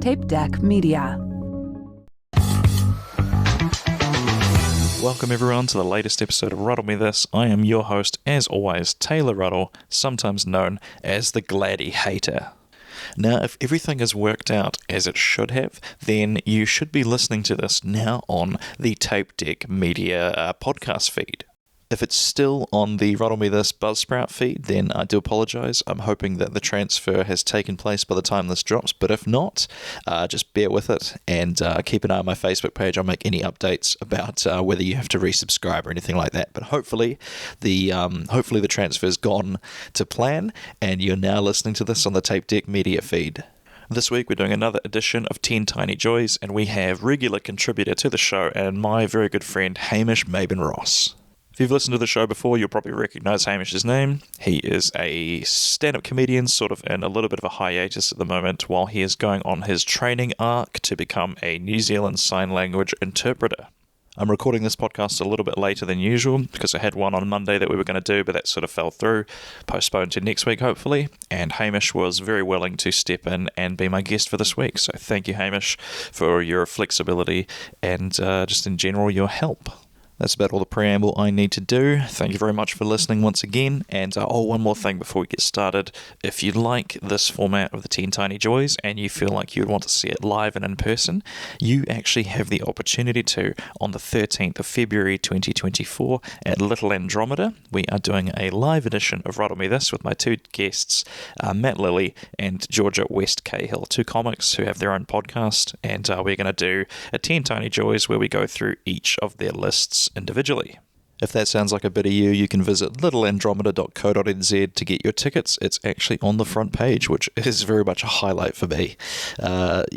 TapeDeck Media. Welcome everyone to the latest episode of Ruddle Me This. I am your host, as always, Taylor Ruddle, sometimes known as the Gladdy Hater. Now, if everything has worked out as it should have, then you should be listening to this now on the TapeDeck Media podcast feed. If it's still on the Ruddle Me This Buzzsprout feed, then I do apologise. I'm hoping that the transfer has taken place by the time this drops, but if not, just bear with it and keep an eye on my Facebook page. I'll make any updates about whether you have to resubscribe or anything like that. But hopefully the transfer's gone to plan, and you're now listening to this on the TapeDeck Media feed. This week we're doing another edition of 10 Tiny Joys, and we have regular contributor to the show and my very good friend Hamish Mabon-Ross. If you've listened to the show before, you'll probably recognise Hamish's name. He is a stand-up comedian, sort of in a little bit of a hiatus at the moment, while he is going on his training arc to become a New Zealand Sign Language interpreter. I'm recording this podcast a little bit later than usual, because I had one on Monday that we were going to do, but that sort of fell through, postponed to next week, hopefully, and Hamish was very willing to step in and be my guest for this week. So thank you, Hamish, for your flexibility and just in general your help. That's about all the preamble I need to do. Thank you very much for listening once again. And one more thing before we get started. If you like this format of the 10 Tiny Joys and you feel like you'd want to see it live and in person, you actually have the opportunity to on the 13th of February 2024 at Little Andromeda. We are doing a live edition of Ruddle Me This with my two guests, Matt Lilly and Georgia West Cahill, two comics who have their own podcast. And we're going to do a 10 Tiny Joys where we go through each of their lists individually. If that sounds like a bit of you can visit littleandromeda.co.nz to get your tickets. It's actually on the front page, which is very much a highlight for me. At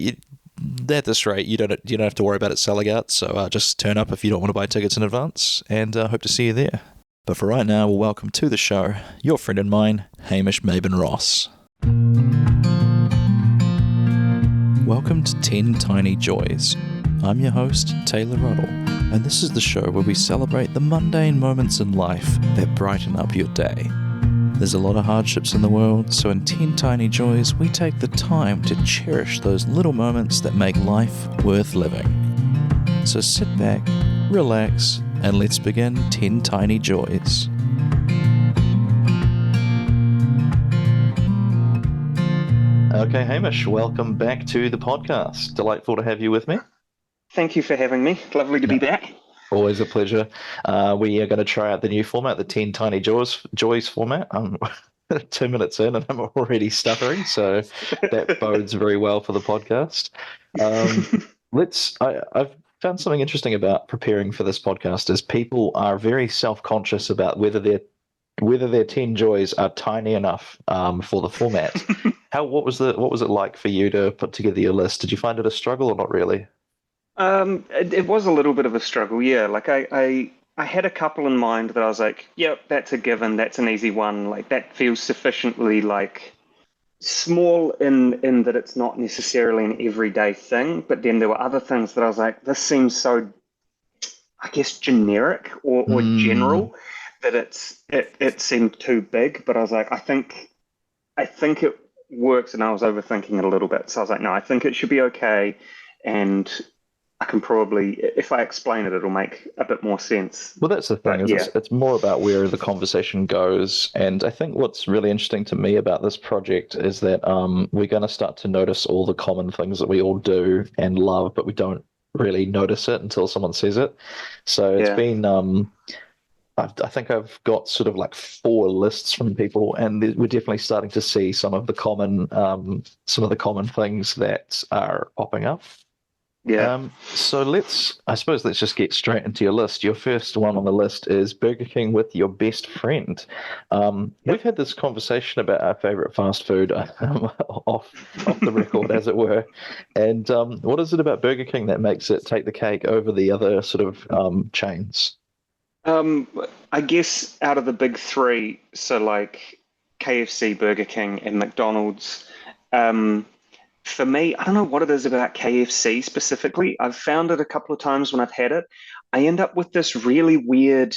this rate, you don't have to worry about it selling out, so just turn up if you don't want to buy tickets in advance, and hope to see you there. But for right now, we'll welcome to the show your friend and mine, Hamish Mabon-Ross. Welcome to 10 Tiny Joys. I'm your host, Taylor Ruddle, and this is the show where we celebrate the mundane moments in life that brighten up your day. There's a lot of hardships in the world, so in 10 Tiny Joys, we take the time to cherish those little moments that make life worth living. So sit back, relax, and let's begin 10 Tiny Joys. Okay, Hamish, welcome back to the podcast. Delightful to have you with me. Thank you for having me. Lovely to be back. Always a pleasure. We are going to try out the new format, the 10 Tiny Joys format. I'm 2 minutes in and I'm already stuttering, so that bodes very well for the podcast. I've found something interesting about preparing for this podcast is people are very self-conscious about whether their 10 joys are tiny enough for the format. What was it like for you to put together your list? Did you find it a struggle or not really? It was a little bit of a struggle, yeah. Like I had a couple in mind that I was like, yep, that's a given, that's an easy one. Like that feels sufficiently like small in that it's not necessarily an everyday thing. But then there were other things that I was like, this seems so, I guess, generic or general that it seemed too big. But I was like, I think it works, and I was overthinking it a little bit. So I was like, no, I think it should be okay, and I can probably, if I explain it, it'll make a bit more sense. Well, that's the thing. It's more about where the conversation goes. And I think what's really interesting to me about this project is that we're going to start to notice all the common things that we all do and love, but we don't really notice it until someone says it. So it's been, I think I've got sort of like 4 lists from people, and we're definitely starting to see some of the common things that are popping up. Yeah. So let's just get straight into your list. Your first one on the list is Burger King with your best friend. We've had this conversation about our favorite fast food off the record, as it were. And what is it about Burger King that makes it take the cake over the other sort of chains? I guess out of the big 3, so like KFC, Burger King, and McDonald's, for me, I don't know what it is about KFC specifically. I've found it a couple of times when I've had it. I end up with this really weird,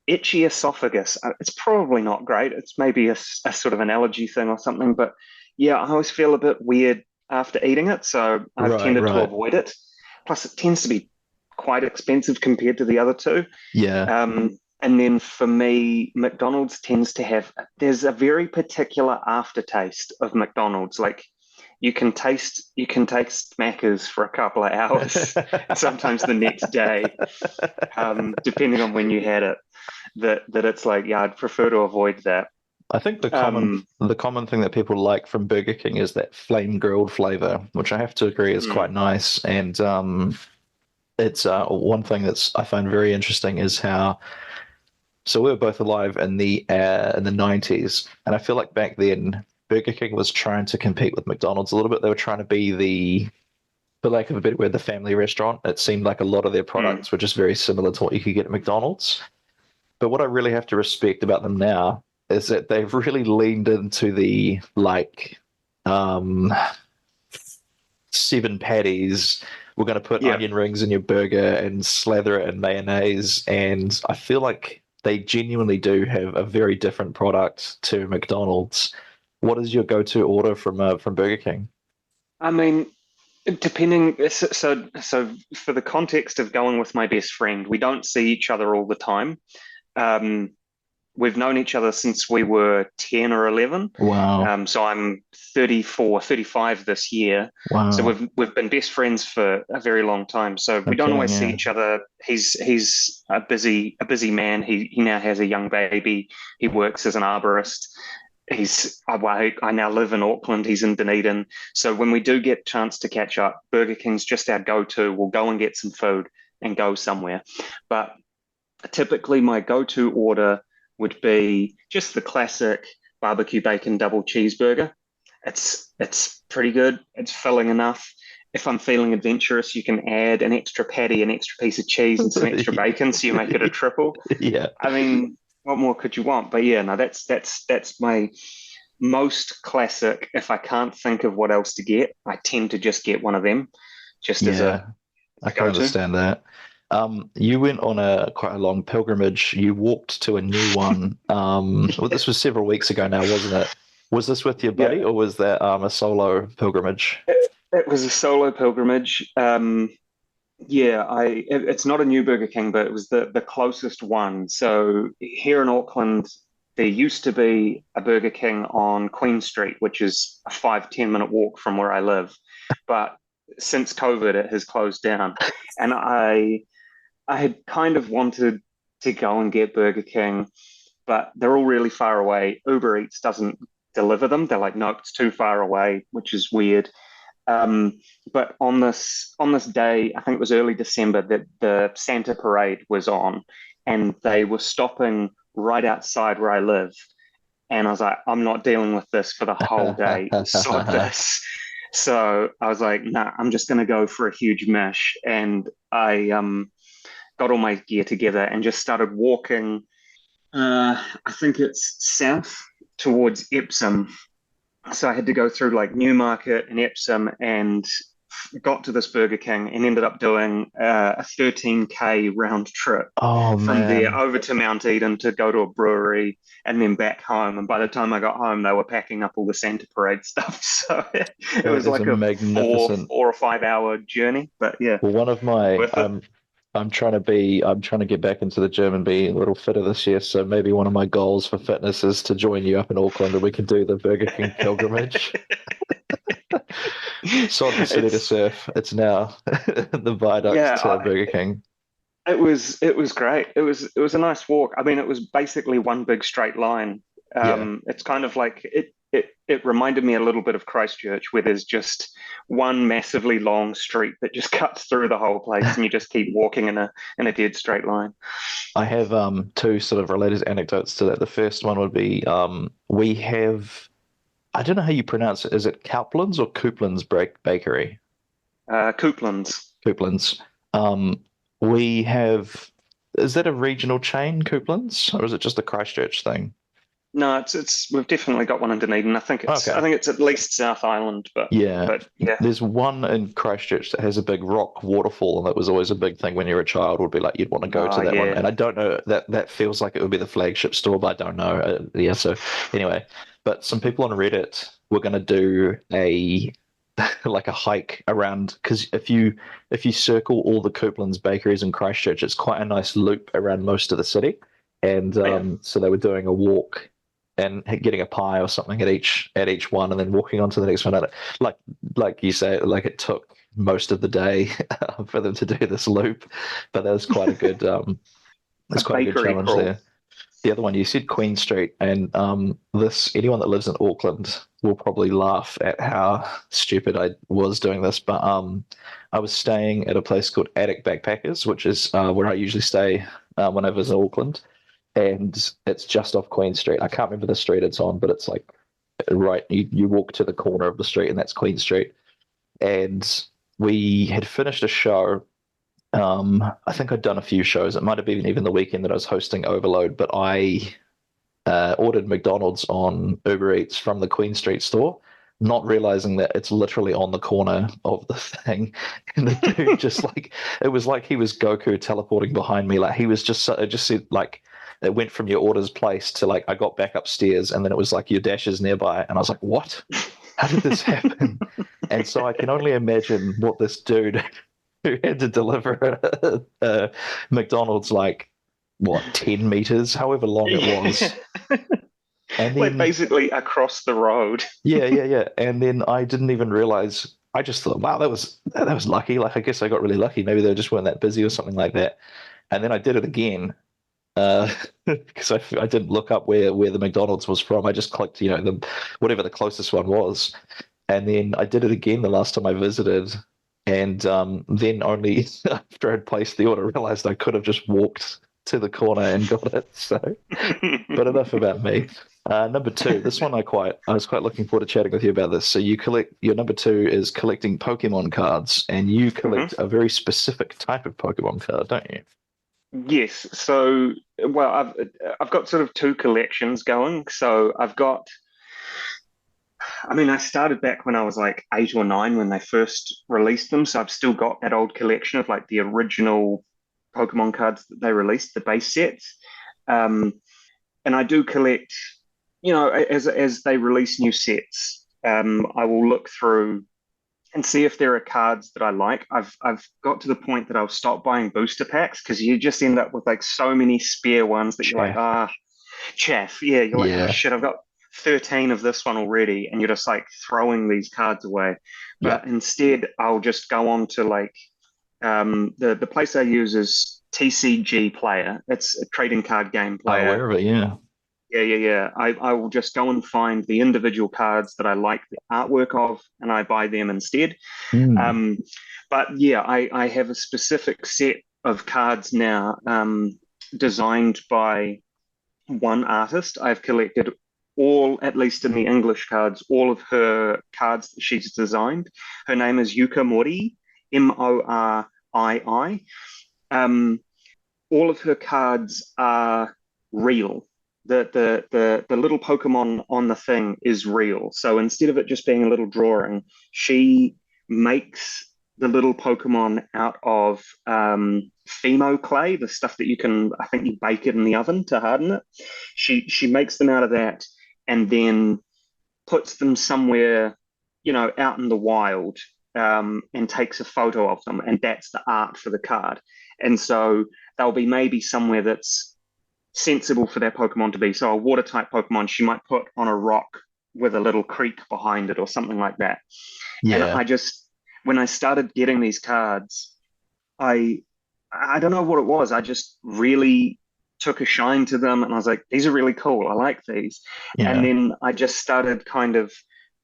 itchy esophagus. It's probably not great. It's maybe a sort of an allergy thing or something, but yeah, I always feel a bit weird after eating it, so I've Right, tended to right. avoid it. Plus, it tends to be quite expensive compared to the other two. Yeah. And then for me, McDonald's tends to have, there's a very particular aftertaste of McDonald's. Like you can taste Macca's for a couple of hours and sometimes the next day, depending on when you had it, that it's like, yeah, I'd prefer to avoid that. I think Um, the common thing that people like from Burger King is that flame grilled flavor, which I have to agree is quite mm, nice. And it's one thing that's I find very interesting is how so we were both alive in the 90s, and I feel like back then Burger King was trying to compete with McDonald's a little bit. They were trying to be the for lack of a better word, the family restaurant. It seemed like a lot of their mm, products were just very similar to what you could get at McDonald's. But what I really have to respect about them now is that they've really leaned into the like um, seven patties. We're going to put yeah. onion rings in your burger and slather it in mayonnaise. And I feel like they genuinely do have a very different product to McDonald's. What is your go-to order from Burger King? I mean, depending, so for the context of going with my best friend, we don't see each other all the time. Um, we've known each other since we were 10 or 11. Wow, So I'm 34, 35 this year. So wow. we've been best friends for a very long time. So No we don't kidding, always see yeah. each other. He's a busy man. He now has a young baby. He works as an arborist. I now live in Auckland. He's in Dunedin. So when we do get a chance to catch up, Burger King's just our go-to. We'll go and get some food and go somewhere. But typically, my go-to order would be just the classic barbecue bacon double cheeseburger. It's pretty good. It's filling enough. If I'm feeling adventurous, you can add an extra patty, an extra piece of cheese, and some extra bacon, so you make it a triple. Yeah, I mean, what more could you want? But yeah, no, that's my most classic. If I can't think of what else to get, I tend to just get one of them, just as yeah. I a can go-to. understand that. You went on a quite a long pilgrimage. You walked to a new one. Well, this was several weeks ago now, wasn't it? Was this with your Yeah, buddy, or was that a solo pilgrimage? it was a solo pilgrimage. Yeah, it's not a new Burger King, but it was the closest one. So here in Auckland, there used to be a Burger King on Queen Street, which is a 5-10 minute walk from where I live. But since COVID, it has closed down. And I had kind of wanted to go and get Burger King, but they're all really far away. Uber Eats doesn't deliver them. They're like, nope, it's too far away, which is weird. Um, but on this day, I think it was early December, that the Santa parade was on, and they were stopping right outside where I live. And I was like, I'm not dealing with this for the whole day. Sod this. So I was like, nah, I'm just going to go for a huge mish. And I got all my gear together and just started walking. I think it's south towards Epsom, so I had to go through like Newmarket and Epsom and got to this Burger King and ended up doing a 13K round trip Oh from there man, over to Mount Eden to go to a brewery and then back home. And by the time I got home, they were packing up all the Santa Parade stuff. So it that was is a like a four, magnificent. 4 or 5 hour journey. But yeah, Well, one of my worth it. I'm trying to get back into the gym and be a little fitter this year. So maybe one of my goals for fitness is to join you up in Auckland and we can do the Burger King pilgrimage. Sod the city to It's surf. It's now the viaduct to yeah, Burger King. it was great. It was a nice walk. I mean, it was basically one big straight line. Yeah, It's kind of like it reminded me a little bit of Christchurch, where there's just one massively long street that just cuts through the whole place, and you just keep walking in a dead straight line. I have two sort of related anecdotes to that. The first one would be we have I don't know how you pronounce it. Is it Kauplin's or Coupland's Bakery? Couplands. Coupland's. Um, we have. Is that a regional chain, Coupland's, or is it just a Christchurch thing? No, it's we've definitely got one in Dunedin. I think it's I Okay. think it's at least South Island, but Yeah. but yeah, There's one in Christchurch that has a big rock waterfall, and that was always a big thing when you were a child, would be like you'd want to go to that one. yeah. And I don't know that feels like it would be the flagship store, but I don't know. Yeah, so anyway, but some people on Reddit we're going to do a like a hike around, because if you circle all the Coupland's bakeries in Christchurch, it's quite a nice loop around most of the city. And so they were doing a walk and getting a pie or something at each one, and then walking on to the next one. And like you say, like it took most of the day for them to do this loop, but that was quite a good that's A quite a good bakery challenge crawl. there. The other one, you said Queen Street, and this anyone that lives in Auckland will probably laugh at how stupid I was doing this. But I was staying at a place called Attic Backpackers, which is where I usually stay when I visit Auckland, and it's just off Queen Street. I can't remember the street it's on, but it's like right. You walk to the corner of the street, and that's Queen Street. And we had finished a show. I think I'd done a few shows. It might have been even the weekend that I was hosting Overload, but I ordered McDonald's on Uber Eats from the Queen Street store, not realizing that it's literally on the corner of the thing. And the dude just like, it was like he was Goku teleporting behind me. Like he was it just said like, it went from your orders placed to like, I got back upstairs and then it was like your dash is nearby. And I was like, what? How did this happen? And so I can only imagine what this dude who had to deliver McDonald's like what 10 meters, however long it was, and Like then basically across the road. yeah, and then I didn't even realize. I just thought, wow, that was lucky. Like I guess I got really lucky. Maybe they just weren't that busy or something like that. And then I did it again because I didn't look up where the McDonald's was from. I just clicked, the whatever the closest one was, and then I did it again the last time I visited. And then only after I'd placed the order, realized I could have just walked to the corner and got it. So, but enough about me. Number two, this one I was quite looking forward to chatting with you about this. So your number two is collecting Pokemon cards, and you hmm collect a very specific type of Pokemon card, don't you? Yes. So, well, I've got sort of two collections going. So I've got. I mean, I started back when I was like 8 or 9 when they first released them. So I've still got that old collection of like the original Pokemon cards that they released, the base sets. Um, and I do collect, as they release new sets, I will look through and see if there are cards that I like. I've got to the point that I'll stop buying booster packs because you just end up with like so many spare ones that you're like, Chaff. chaff. Yeah, you're like, oh Yeah. shit, I've got 13 of this one already, and you're just like throwing these cards away. Yeah. But instead, I'll just go on to like the place I use is TCG Player. It's a trading card game I'm player. aware of it. Yeah. Yeah. I will just go and find the individual cards that I like the artwork of, and I buy them instead. Mm. Um, but yeah, I have a specific set of cards now designed by one artist. I've collected all, at least in the English cards, all of her cards that she's designed. Her name is Yuka Mori, Morii. Um, all of her cards are real. The little Pokemon on the thing is real. So instead of it just being a little drawing, she makes the little Pokemon out of Fimo clay, the stuff that I think you bake it in the oven to harden it. She makes them out of that and then puts them somewhere, out in the wild, and takes a photo of them, and that's the art for the card. And so they'll be maybe somewhere that's sensible for that Pokemon to be. So a water type Pokemon, she might put on a rock with a little creek behind it or something like that. And Yeah. when I started getting these cards, I I don't know what it was. I just really took a shine to them, and I was like, these are really cool. I like these. And Yeah. then I just started kind of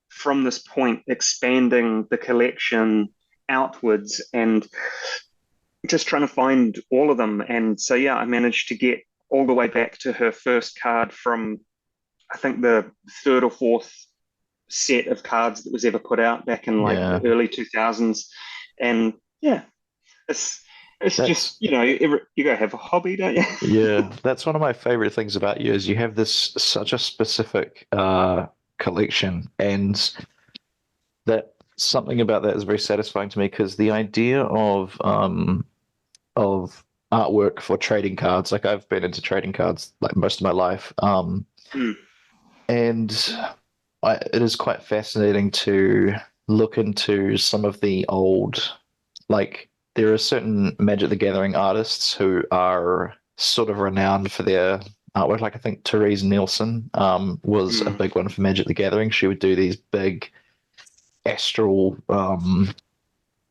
from this point expanding the collection outwards and just trying to find all of them. And so yeah, I managed to get all the way back to her first card from I think the third or fourth set of cards that was ever put out back in like Yeah. the early 2000s. And yeah, it's just, That's you gotta have a hobby, don't you? Yeah, that's one of my favorite things about you is you have this such a specific collection, and that something about that is very satisfying to me because the idea of artwork for trading cards, like I've been into trading cards like most of my life, Hmm. and it is quite fascinating to look into some of the old, like there are certain Magic the Gathering artists who are sort of renowned for their artwork. Like I think Therese Nielsen was a Mm. big one for Magic the Gathering. She would do these big astral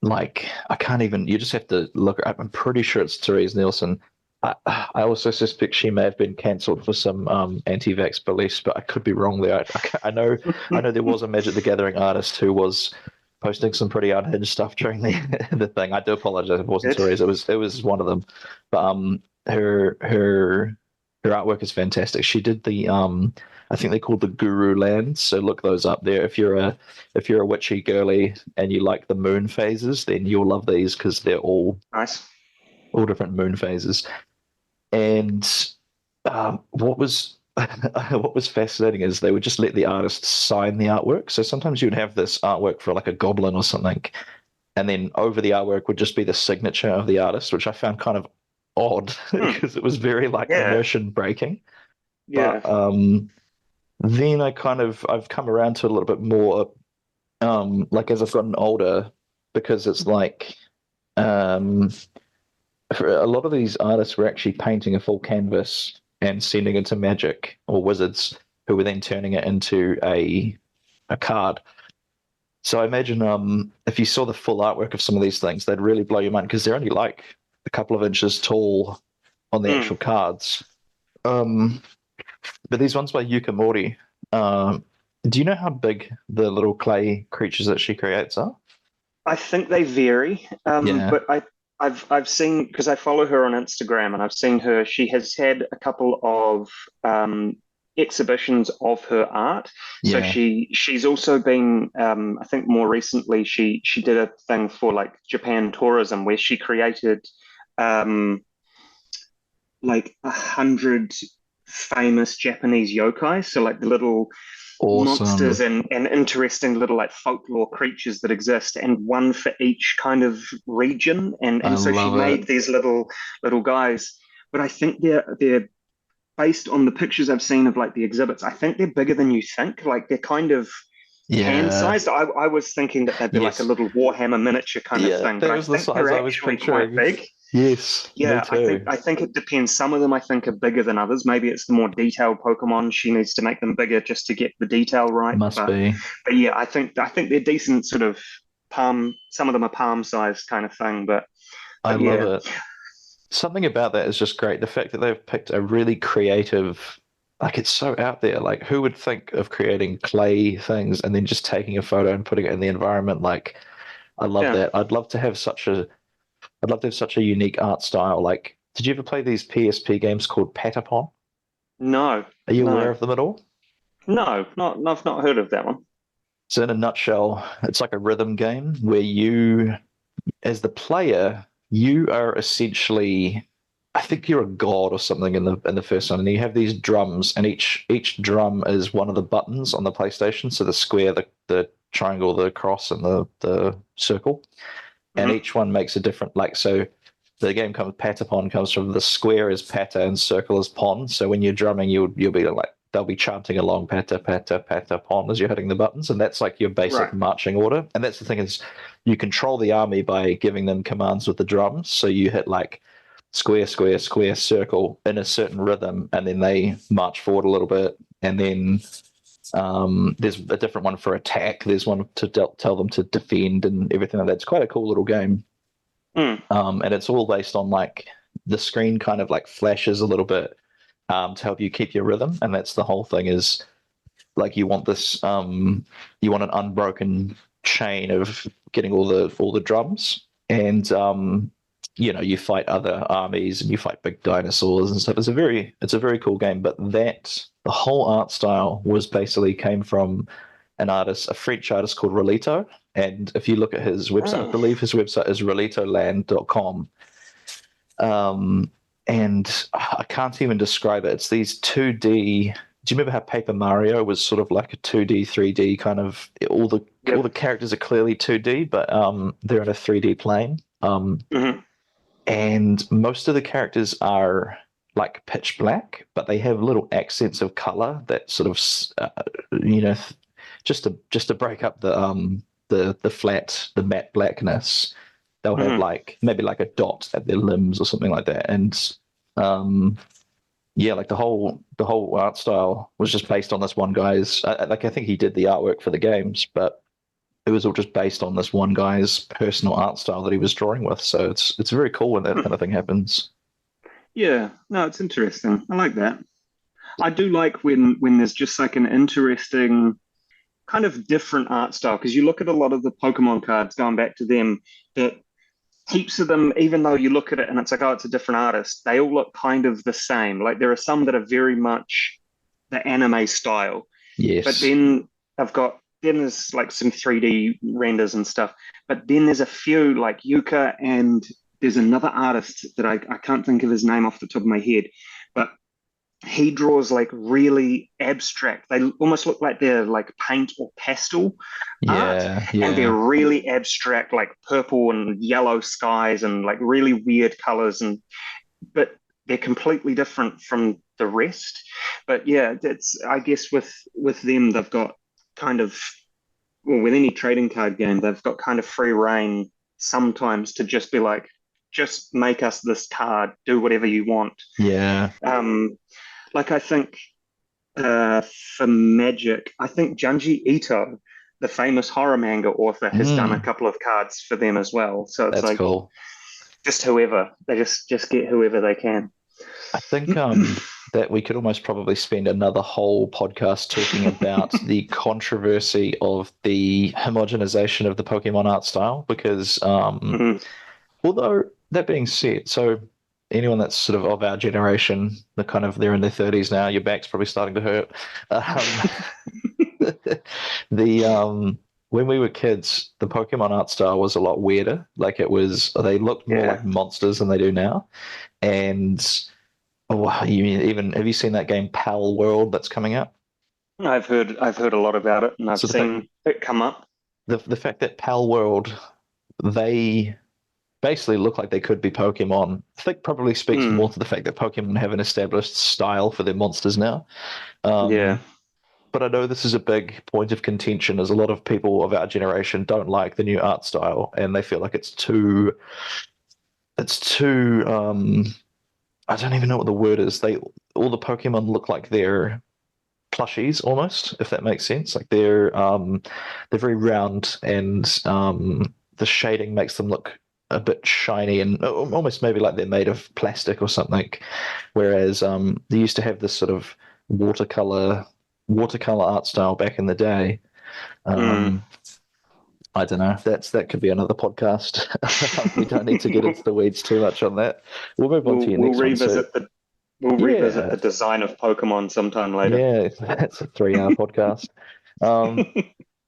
like I can't even. You just have to look. I'm pretty sure it's Therese Nielsen. I also suspect she may have been cancelled for some anti-vax beliefs, but I could be wrong there. I know, I know there was a Magic the Gathering artist who was posting some pretty unhinged stuff during the the thing. I do apologize. It wasn't Good. Therese. It was one of them. But her artwork is fantastic. She did the I think they called the Guru Lands. So look those up there. If you're a witchy girly and you like the moon phases, then you'll love these because they're Nice. all different moon phases. And what was what was fascinating is they would just let the artist sign the artwork. So sometimes you'd have this artwork for like a goblin or something, and then over the artwork would just be the signature of the artist, which I found kind of odd Hmm. because it was very like Yeah. immersion breaking. Yeah. But then I've come around to it a little bit more like as I've gotten older because it's like um for a lot of these artists were actually painting a full canvas and sending it to Magic or Wizards, who were then turning it into a card. So I imagine if you saw the full artwork of some of these things, they'd really blow your mind because they're only like a couple of inches tall on the Mm. actual cards. Um, but these ones by Yuka Mori, um, do you know how big the little clay creatures that she creates are? I think they vary, Yeah, but I've seen because I follow her on Instagram and I've seen her. She has had a couple of exhibitions of her art. So yeah, she's also been, I think more recently she did a thing for like Japan tourism where she created um, like 100 famous Japanese yokai. So like the little monsters awesome. and interesting little like folklore creatures that exist, and one for each kind of region. I And so she love made it. these little guys. But I think they're based on the pictures I've seen of like the exhibits. I think they're bigger than you think. Like they're kind of hand Yeah, sized. I was thinking that they'd be like a yes. little Warhammer miniature kind of Yeah, thing, but that I was the think size they're I was actually quite picturing. big. Yes, me Yeah, too. I think it depends. Some of them I think are bigger than others. Maybe it's the more detailed Pokemon. She needs to make them bigger just to get the detail right. Must be. But yeah, I think they're decent sort of palm. Some of them are palm sized kind of thing. I But love yeah, it. Something about that is just great. The fact that they've picked a really creative, like it's so out there. Like who would think of creating clay things and then just taking a photo and putting it in the environment? Like I love yeah. that. I'd love to have such a unique art style. Like, did you ever play these PSP games called Patapon? No, Are you aware no, of them at all? no, not. I've not heard of that one. So in a nutshell, it's like a rhythm game where you, as the player, you are essentially, I think you're a god or something in the first one, and you have these drums, and each drum is one of the buttons on the PlayStation. So the square, the triangle, the cross, and the circle, and Hmm. each one makes a different like so. The game comes Patapon comes from the square is patter and circle is pon. So when you're drumming, you'll be like they'll be chanting along patter patter patter pon as you're hitting the buttons, and that's like your basic Right. marching order. And that's the thing is you control the army by giving them commands with the drums. So you hit like square square square circle in a certain rhythm, and then they march forward a little bit, and then there's a different one for attack. There's one to tell them to defend and everything like that. It's quite a cool little game. Mm. And it's all based on like the screen kind of like flashes a little bit to help you keep your rhythm. And that's the whole thing is like you want an unbroken chain of getting all the drums. And you fight other armies and you fight big dinosaurs and stuff. It's a very cool game. But the whole art style was basically came from a French artist called Rolito. And if you look at his website, I Oh. believe his website is rolitoland.com. Um, and I can't even describe it. It's these 2D. Do you remember how Paper Mario was sort of like a 2D, 3D kind of all the Yep. characters are clearly 2D, but they're in a 3D plane. Hmm. And most of the characters are like pitch black, but they have little accents of color that sort of, you know, just to break up the matte blackness, they'll have Mhm. like maybe like a dot at their limbs or something like that. And um yeah, like the whole art style was just based on this one guy's like I think he did the artwork for the games, but it was all just based on this one guy's personal art style that he was drawing with. So it's very cool when that kind of thing happens. Yeah, no, it's interesting. I like that. I do like when there's just like an interesting kind of different art style because you look at a lot of the Pokemon cards going back to them that heaps of them, even though you look at it and it's like, oh, it's a different artist, they all look kind of the same. Like there are some that are very much the anime style, but Yes. then I've got then there's like some 3D renders and stuff. But then there's a few like Yuka and there's another artist that I can't think of his name off the top of my head, but he draws like really abstract. They almost look like they're like paint or pastel art, Yeah, and they're yeah. really abstract, like purple and yellow skies and like really weird colors. And but they're completely different from the rest. But yeah, it's I guess with them they've got kind of well with any trading card game they've got kind of free reign sometimes to just be like just make us this card, do whatever you want. Yeah. Um, like I think uh, for Magic, I think Junji Ito, the famous horror manga author, has done a Mm, couple of cards for them as well. So it's that's like cool. just whoever they just get whoever they can. I think that we could almost probably spend another whole podcast talking about the controversy of the homogenization of the Pokemon art style because Mhm. although that being said, so anyone that's sort of our generation, they're in their 30s now, your back's probably starting to hurt. Um, the when we were kids, the Pokemon art style was a lot weirder. Like they looked more Yeah, like monsters than they do now. And oh, you mean even have you seen that game Pal World that's coming out? I've heard a lot about it, and I've So seen it come up. the fact that Pal World they basically look like they could be Pokemon, I think probably speaks Mm, more to the fact that Pokemon have an established style for their monsters now. yeah, Um, but I know this is a big point of contention, as a lot of people of our generation don't like the new art style, and they feel like it's too. I don't even know what the word is. All the Pokemon look like they're plushies almost, if that makes sense. Like they're very round and the shading makes them look a bit shiny and almost maybe like they're made of plastic or something. Whereas they used to have this sort of watercolor watercolor art style back in the day. mm. Um, I don't know. That could be another podcast. We don't need to get into the weeds too much on that. We'll move on to we'll your we'll next one. So revisit the we'll revisit yeah, the design of Pokemon sometime later. yeah, that's a 3 hour podcast. Um,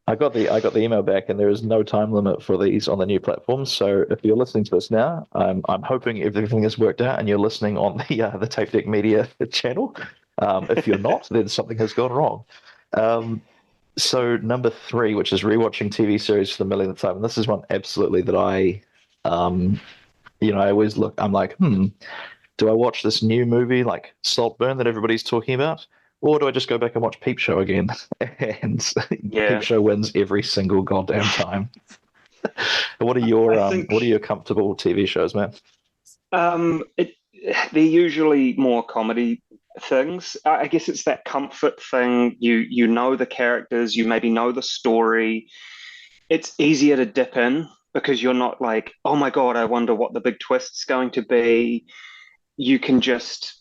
I got the email back, and there is no time limit for these on the new platforms. So if you're listening to this now, I'm hoping everything has worked out, and you're listening on the TapeDeck Media channel. If you're not, then something has gone wrong. Um, so number three, which is rewatching TV series for the millionth time, and this is one absolutely that um, I always look. I'm like, do I watch this new movie like Saltburn that everybody's talking about? Or do I just go back and watch Peep Show again? And Peep Yeah, Show wins every single goddamn time. I think What are your comfortable TV shows, man? it they're usually more comedy things. I guess it's that comfort thing. You know the characters, you maybe know the story. It's easier to dip in because you're not like, oh my God, I wonder what the big twist's going to be. You can just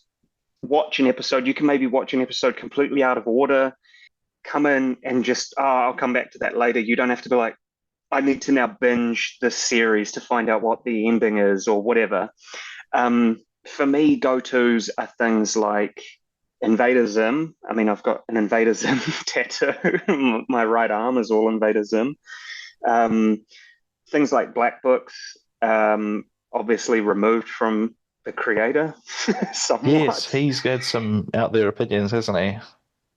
watch an episode. You can maybe watch an episode completely out of order, come in and just, oh, I'll come back to that later. You don't have to be like, I need to now binge this series to find out what the ending is or whatever. For me, go-tos are things like Invader Zim. I mean, I've got an Invader Zim tattoo. My right arm is all Invader Zim. Um, things like Black Books, obviously removed from the creator Yes, somewhat. he's got some out there opinions, hasn't he?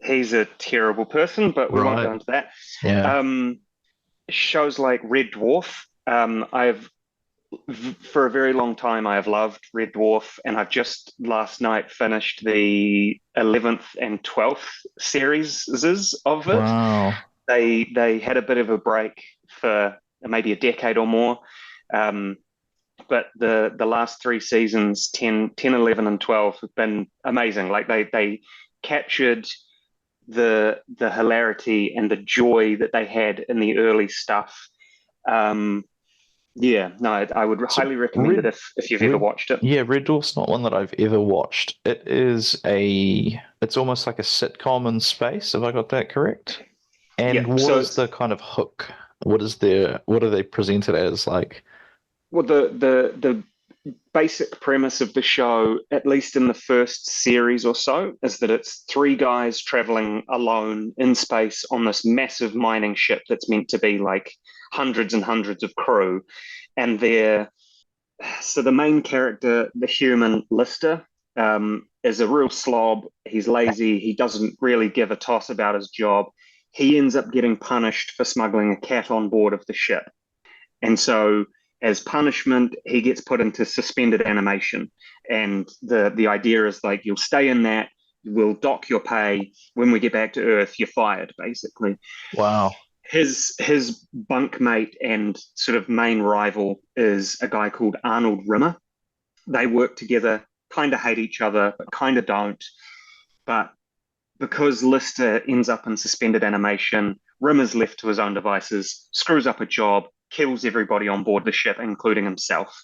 He's a terrible person, but we won't go Right. into that. Yeah. Um, shows like Red Dwarf. I've for a very long time I have loved Red Dwarf, and I've just last night finished the 11th and 12th series of it. Wow. They had a bit of a break for maybe a decade or more. Um, but the last three seasons, 11, and 12, have been amazing. Like they captured the hilarity and the joy that they had in the early stuff. Um, yeah, no, I would So highly recommend it Red if you've ever Red watched it. yeah, Red Dwarf's not one that I've ever watched. It's almost like a sitcom in space, have I got that correct? Yeah, And what so is the it's kind of hook? What are they presented as like? well the basic premise of the show, at least in the first series or so, is that it's three guys traveling alone in space on this massive mining ship that's meant to be like hundreds and hundreds of crew. And the main character, the human Lister, is a real slob. He's lazy. He doesn't really give a toss about his job. He ends up getting punished for smuggling a cat on board of the ship. And so, as punishment, he gets put into suspended animation. And the idea is like, you'll stay in that, we'll dock your pay. When we get back to Earth, you're fired, basically. Wow. His bunkmate and sort of main rival is a guy called Arnold Rimmer. They work together, kind of hate each other, but kind of don't. But because Lister ends up in suspended animation, Rimmer's left to his own devices, screws up a job, kills everybody on board the ship, including himself.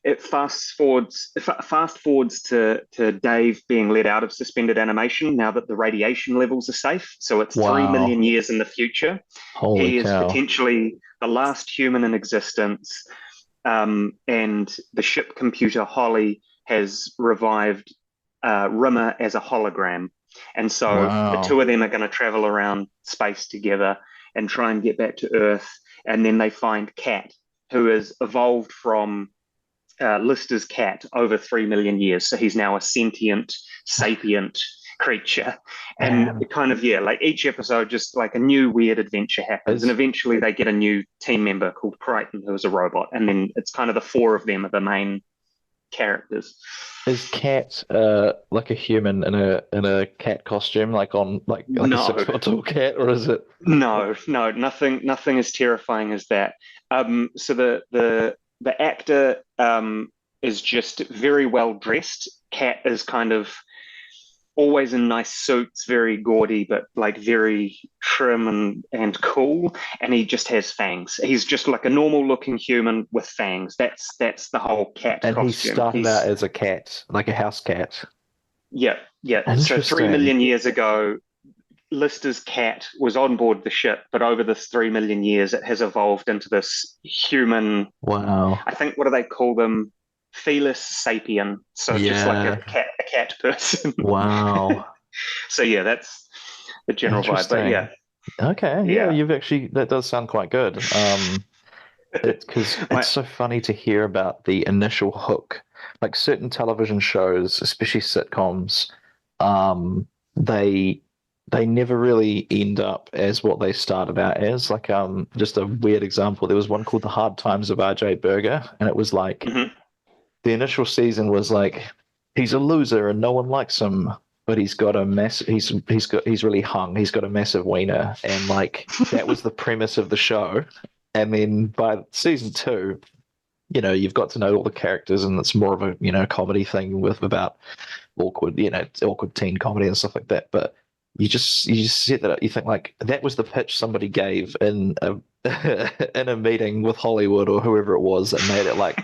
It fast forwards to Dave being let out of suspended animation now that the radiation levels are safe. So it's 3 million Wow. years in the future. Holy He is cow. potentially the last human in existence, and the ship computer Holly has revived Rimmer as a hologram. And so the two Wow. of them are going to travel around space together and try and get back to Earth. And then they find Cat, who has evolved from Lister's cat over 3 million years. So he's now a sentient, sapient creature. And Man, kind of, yeah, like each episode, just like a new weird adventure happens. And is eventually they get a new team member called Crichton, who is a robot. And then it's kind of the four of them are the main characters. is Cat like a human in a cat costume, like on like a No, 6 foot tall cat, or is it what? no, nothing as terrifying as that. So the actor is just very well dressed. Cat is kind of always in nice suits, very gaudy, but like very trim and cool. And he just has fangs. He's just like a normal looking human with fangs. That's the whole cat And he costume. started out He's as a cat, like a house cat. Yeah, yeah. So three Interesting. million years ago, Lister's cat was on board the ship, but over this 3 million years, it has evolved into this human. Wow. I think what do they call them? Felis sapien. So just like Yeah. a cat person. Wow. So yeah, that's the general vibe. But yeah, Interesting. Okay, yeah, yeah. you've actually that does sound quite good. It's because it's My so funny to hear about the initial hook. Like certain television shows, especially sitcoms, um, they they never really end up as what they started out as. Like just a weird example, there was one called The Hard Times of R.J. Berger, and it was like mhm. the initial season was like he's a loser and no one likes him, but he's really hung. He's got a massive wiener, and like that was the premise of the show. And then by season two, you've got to know all the characters, and it's more of a comedy thing with about awkward, it's awkward teen comedy and stuff like that. But you just set that up. You think like that was the pitch somebody gave in a in a meeting with Hollywood or whoever it was that made it like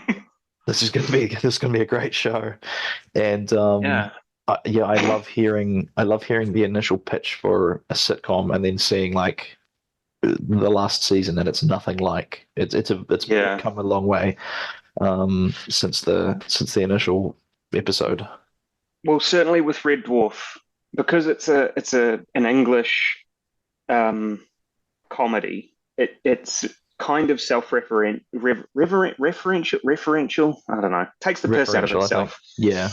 this is gonna be a great show. And Yeah. yeah, I love hearing the initial pitch for a sitcom and then seeing like the last season and it's nothing like it's Yeah. come a long way since the initial episode. Well, certainly with Red Dwarf, because it's a an English um, comedy. It's kind of referential. I don't know. Takes the piss out of Referential, I think. itself. Yeah.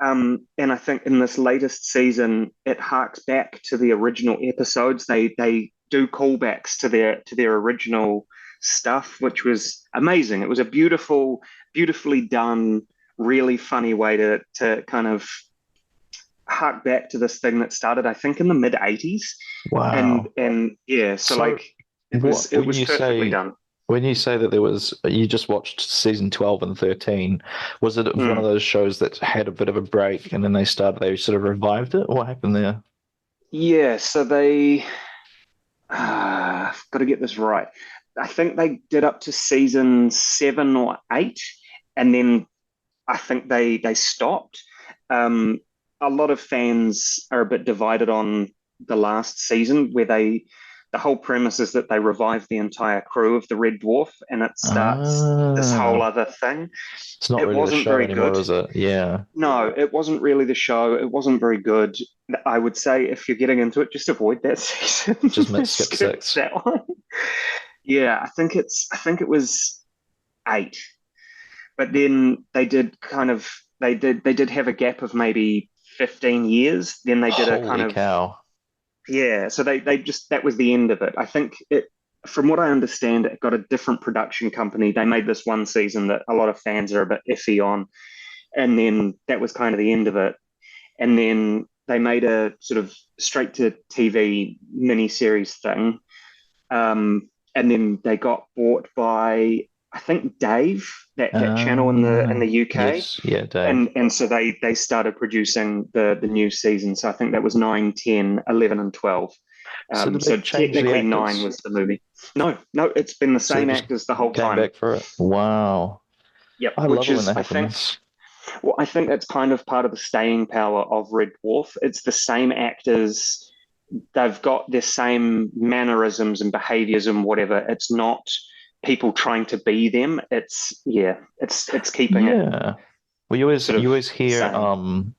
And I think in this latest season, it harks back to the original episodes. They do callbacks to their original stuff, which was amazing. It was a beautifully done, really funny way to kind of hark back to this thing that started, I think, in the mid '80s, Wow. and yeah, so So like what it was perfectly done. when you say that there was you just watched season 12 and 13, was it one of Mm. those shows that had a bit of a break and then they sort of revived it? What happened there? Yeah, so they got to get this right. I think they did up to season 7 or 8, and then I think they stopped. Um, a lot of fans are a bit divided on the last season, where the whole premise is that they revive the entire crew of the Red Dwarf, and it starts this whole Ah, other thing. it's not It really the wasn't show very anymore, good. is it? Yeah. No, it wasn't really the show. It wasn't very good. I would say if you're getting into it, just avoid that Just season. skip Skip 6. that one. Yeah, I think it was 8. But then they did have a gap of maybe 15 years. Then they did a kind Holy of cow. yeah, so they just that was the end of it. I think it from what I understand, it got a different production company. They made this one season that a lot of fans are a bit iffy on, and then that was kind of the end of it. And then they made a sort of straight to TV miniseries thing. And then they got bought by I think Dave, that channel in the UK, Yes, yeah, Dave. and so they started producing the new season. So I think that was 9, 10, 11, and 12. So did they So change the technically 9 actors? was the movie. No, no, it's been the So they same just actors the whole came time. back for it? Wow. Yep, I love which it when is that happens. I think that's kind of part of the staying power of Red Dwarf. It's the same actors. They've got their same mannerisms and behaviors and whatever. It's not people trying to be them. It's keeping it Yeah. Well, sort you of always the hear same.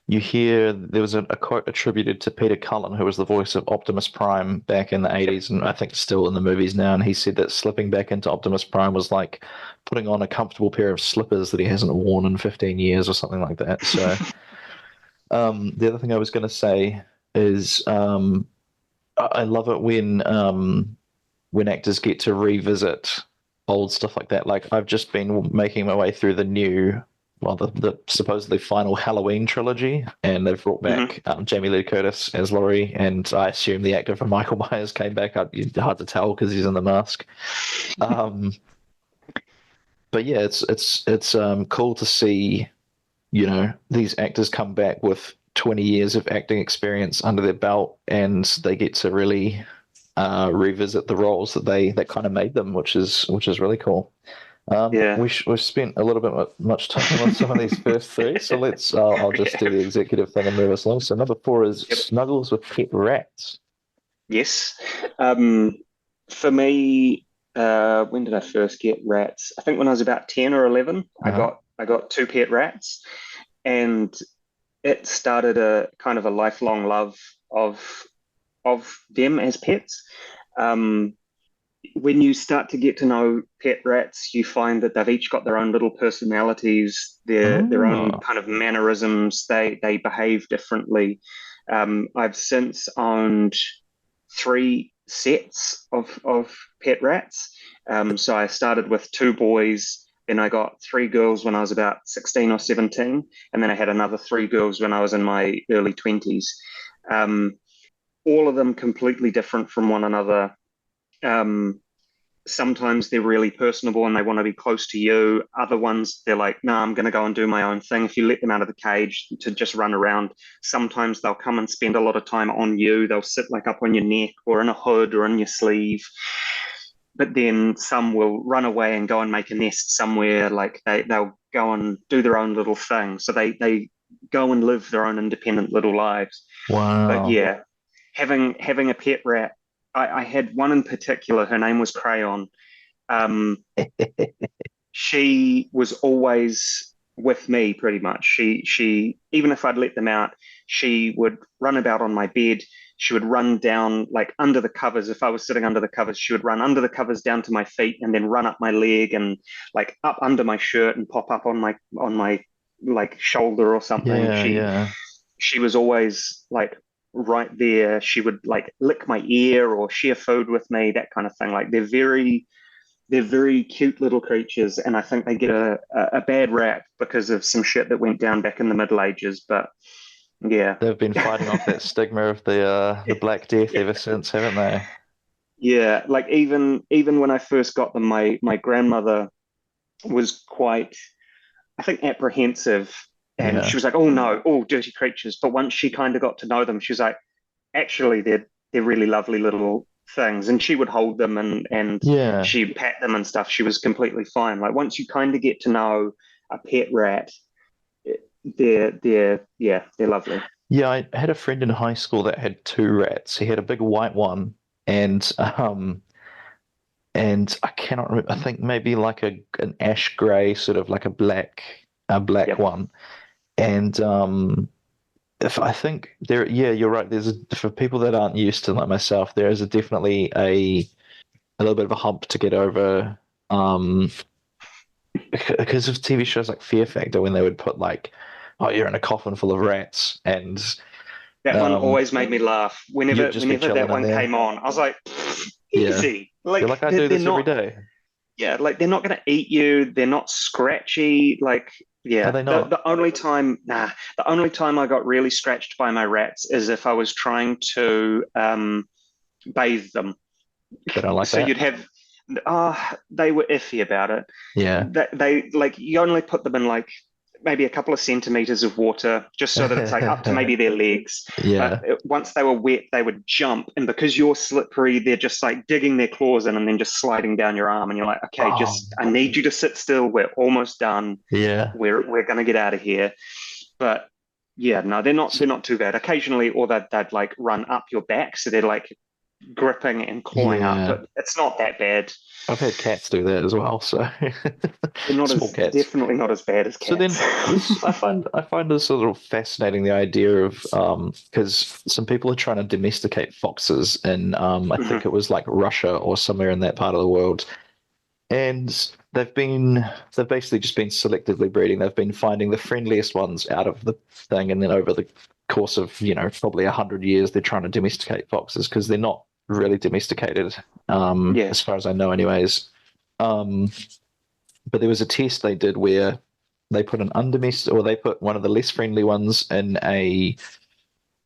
you hear there was a quote attributed to Peter Cullen, who was the voice of Optimus Prime back in the Yep. 80s, and I think still in the movies now. And he said that slipping back into Optimus Prime was like putting on a comfortable pair of slippers that he hasn't worn in 15 years or something like that. So, the other thing I was going to say is I love it when actors get to revisit old stuff like that. Like I've just been making my way through the supposedly final Halloween trilogy, and they've brought Hmm. back Jamie Lee Curtis as Laurie, and I assume the actor from Michael Myers came back. Hard to tell because he's in the mask. Um, but yeah, it's cool to see these actors come back with 20 years of acting experience under their belt, and they get to really revisit the roles that kind of made them, which is really cool. Yeah. We've spent a little bit much time on some of these first three, so I'll just do the Yeah. executive thing and move us along. So number 4 is Yep. Snuggles with Pet Rats. Yes. Um, for me, when did I first get rats? I think when I was about 10 or 11, Uh-huh. I got two pet rats, and it started a kind of a lifelong love of them as pets. Um, when you start to get to know pet rats, you find that they've each got their own little personalities, their own Oh, kind of mannerisms. They behave differently. I've since owned 3 sets of pet rats. So I started with 2 boys, then I got 3 girls when I was about 16 or 17, and then I had another 3 girls when I was in my early 20s. Um, all of them completely different from one another. Um, Sometimes they're really personable and they want to be close to you. Other ones, they're like, no, I'm going to go and do my own thing. If you let them out of the cage to just run around, sometimes they'll come and spend a lot of time on you. They'll sit like up on your neck or in a hood or in your sleeve. But then some will run away and go and make a nest somewhere. Like they'll go and do their own little thing. So they go and live their own independent little lives. But wow. yeah, having a pet rat, I had one in particular. Her name was Crayon. Um, she was always with me pretty much. She even if I'd let them out, she would run about on my bed. She would run down like under the covers. If I was sitting under the covers, she would run under the covers down to my feet and then run up my leg and like up under my shirt and pop up on my like shoulder or something. Yeah, yeah. She was always like right there. She would like lick my ear or share food with me, that kind of thing. Like they're very cute little creatures, and I think they get a bad rap because of some shit that went down back in the Middle Ages. But Yeah. They've been fighting off that stigma of the Black Death ever since, haven't they? Yeah, like even when I first got them, my grandmother was quite, I think, apprehensive, and she Yeah. was like, "Oh no, all dirty creatures." But once she kind of got to know them, she was like, "Actually, they're really lovely little things." And she would hold them and Yeah. she'd pat them and stuff. She was completely fine. Like once you kind of get to know a pet rat, they're yeah, they're lovely. Yeah, I had a friend in high school that had two rats. He had a big white one and and I cannot remember, I think maybe like an ash gray, sort of like a black Yep. one. And if I think there, yeah, you're right. For people that aren't used to like myself, there is definitely a little bit of a hump to get over. Um, because of TV shows like Fear Factor, when they would put like, "Oh, you're in a coffin full of rats," and That one um, always made me laugh. you'd Whenever just be whenever chilling that in one there. came on, I was like, Yeah, easy. you're Like like, I do they're this every not, day. yeah, like they're not going to eat you. They're not scratchy. Like, Are yeah, they the not? the only time, the only time I got really scratched by my rats is if I was trying to bathe them. They don't like So that. you'd have, they were iffy about it. Yeah. They like you only put them in like maybe a couple of centimeters of water just so that it's like up to maybe their legs. But Yeah. once they were wet, they would jump, and because you're slippery, they're just like digging their claws in and then just sliding down your arm, and you're like, okay, Oh, just I need you to sit still. We're almost done. yeah. We're gonna get out of here. But yeah, no, they're So, not too bad. Occasionally, or they'd like run up your back, so they're like gripping and clawing up, yeah. but it's not that bad. I've had cats do that as well. So They're not small as cats. definitely not as bad as So cats. then this I find this a little fascinating, the idea of because some people are trying to domesticate foxes in I Mhm. think it was like Russia or somewhere in that part of the world. And they've basically just been selectively breeding. They've been finding the friendliest ones out of the thing, and then over the course of, probably 100 years, they're trying to domesticate foxes because they're not really domesticated, Yeah. as far as I know, anyways. Um, but there was a test they did where they put an undomesticated, or they put one of the less friendly ones in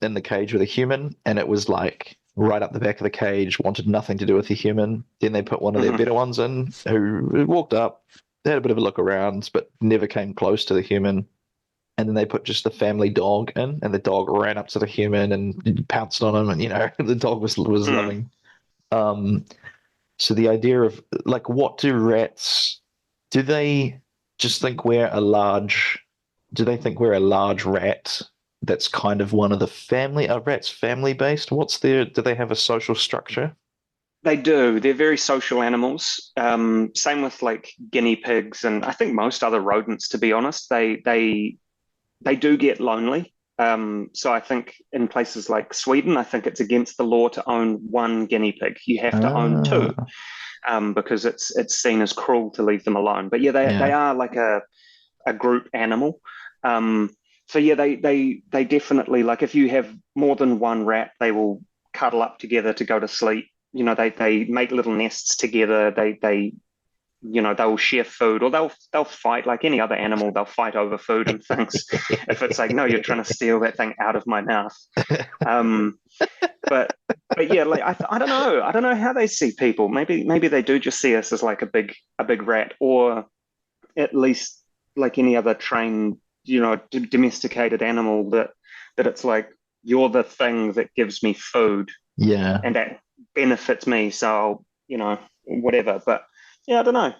the cage with a human, and it was like right up the back of the cage, wanted nothing to do with the human. Then they put one of their Hmm. better ones in, who walked up, they had a bit of a look around, but never came close to the human. And then they put just the family dog in, and the dog ran up to the human and pounced on him, and the dog was Mm. loving. Um, so the idea of like, what do rats? Do they just think we're a large? Do they think we're a large rat that's kind of one of the family? Are rats family based? What's their? Do they have a social structure? They do. They're very social animals. Same with like guinea pigs, and I think most other rodents. To be honest, they do get lonely. So I think in places like Sweden, I think it's against the law to own one guinea pig. You have to own two, Ah, because it's seen as cruel to leave them alone. But yeah, they yeah. are like a group animal. Um, so yeah, they definitely, like if you have more than one rat, they will cuddle up together to go to sleep. They make little nests together. They'll share food, or they'll fight like any other animal. They'll fight over food and things. If it's like, no, you're trying to steal that thing out of my mouth. Um, but but yeah, like I don't know how they see people. Maybe they do just see us as like a big rat, or at least like any other trained, domesticated animal, that it's like you're the thing that gives me food Yeah. and that benefits me. So, whatever. But yeah, I don't know.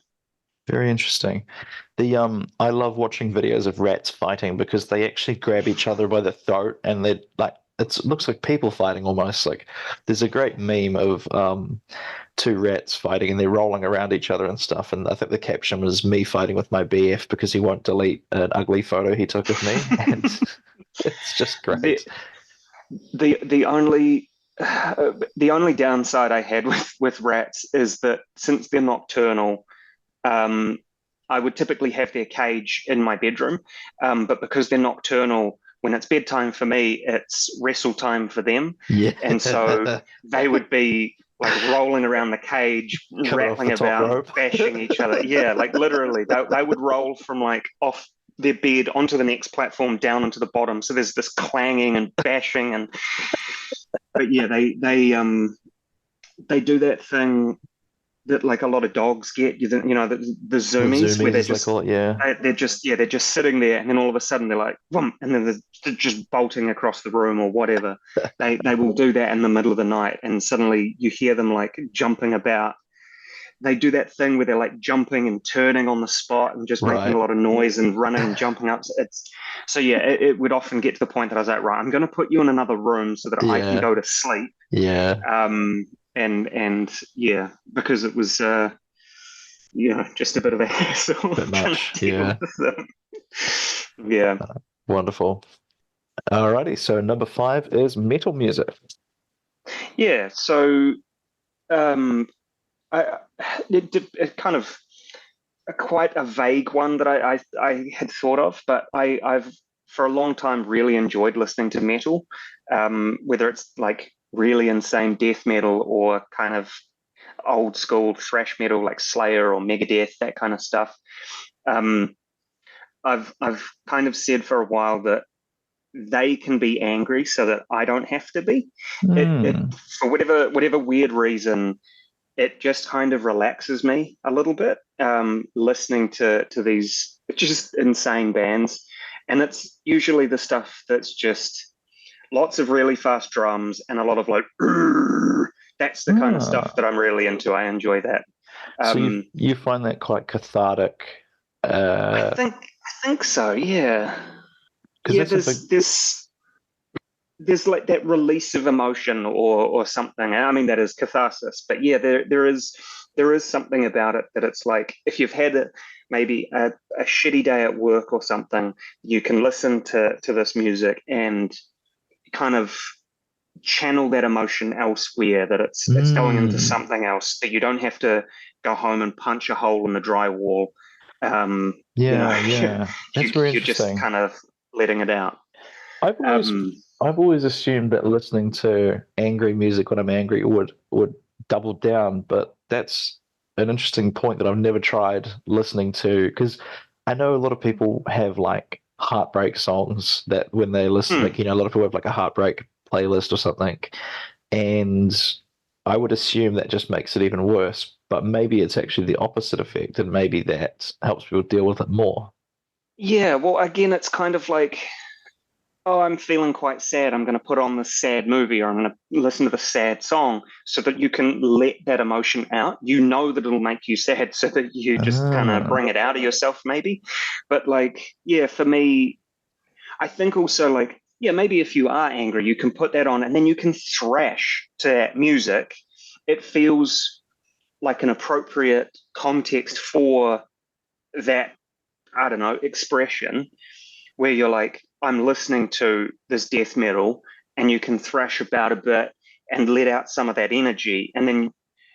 Very interesting. I love watching videos of rats fighting because they actually grab each other by the throat, and they're like, it looks like people fighting almost. Like there's a great meme of two rats fighting, and they're rolling around each other and stuff. And I think the caption was me fighting with my BF because he won't delete an ugly photo he took of me, and it's just the great. the only the only downside I had with rats is that since they're nocturnal, um, I would typically have their cage in my bedroom, but because they're nocturnal, when it's bedtime for me, it's wrestle time for them, Yeah, and so they would be like rolling around the cage, coming off the rattling top about, rope. bashing each other. Yeah, like literally, they would roll from like off their bed onto the next platform down into the bottom. So there's this clanging and bashing, and but yeah, they do that thing that like a lot of dogs get, the The zoomies, where zoomies, as they call it, yeah. they're just sitting there, and then all of a sudden they're like, boom, and then they're just bolting across the room or whatever. They will do that in the middle of the night, and suddenly you hear them like jumping about. They do that thing where they're like jumping and turning on the spot and just making a Right. lot of noise and running and jumping up. It would often get to the point that I was like, right, I'm going to put you in another room so that I can Yeah. go to sleep. Yeah. And yeah, because it was just a bit of a hassle Bit trying to much. deal Yeah. with them. Yeah. Wonderful. Alrighty. So number 5 is metal music. Yeah. So um I it kind of quite a vague one that I had thought of, but I've for a long time really enjoyed listening to metal, whether it's like really insane death metal or kind of old school thrash metal like Slayer or Megadeth, that kind of stuff. Um, I've kind of said for a while that they can be angry so that I don't have to be. It Hmm. for whatever weird reason, it just kind of relaxes me a little bit, listening to these just insane bands, and it's usually the stuff that's just lots of really fast drums and a lot of like that's the kind of stuff Ah. that I'm really into. I enjoy that. So you Um, you find that quite cathartic, I because think I think so. Yeah, yeah. that's a big. There's like that release of emotion or something. I mean, that is catharsis, but yeah, there is something about it that it's like if you've had maybe a shitty day at work or something, you can listen to this music and kind of channel that emotion elsewhere, that it's going into Mm, something else, that you don't have to go home and punch a hole in the drywall. um you know yeah, yeah. That's very you're just interesting. kind of letting it out. I've always um I've always assumed that listening to angry music when I'm angry would double down, but that's an interesting point that I've never tried listening to because I know a lot of people have like heartbreak songs that when they listen, hmm. like a lot of people have like a heartbreak playlist or something, and I would assume that just makes it even worse. But maybe it's actually the opposite effect, and maybe that helps people deal with it more. Yeah, well, again, it's kind of like, oh, I'm feeling quite sad. I'm going to put on this sad movie, or I'm going to listen to the sad song so that you can let that emotion out. You know that it'll make you sad, so that you just kind of Ah, bring it out of yourself, maybe. But like, yeah, for me, I think also like, yeah, maybe if you are angry, you can put that on and then you can thrash to that music. It feels like an appropriate context for that, I don't know, expression, where you're like, I'm listening to this death metal, and you can thrash about a bit and let out some of that energy, and then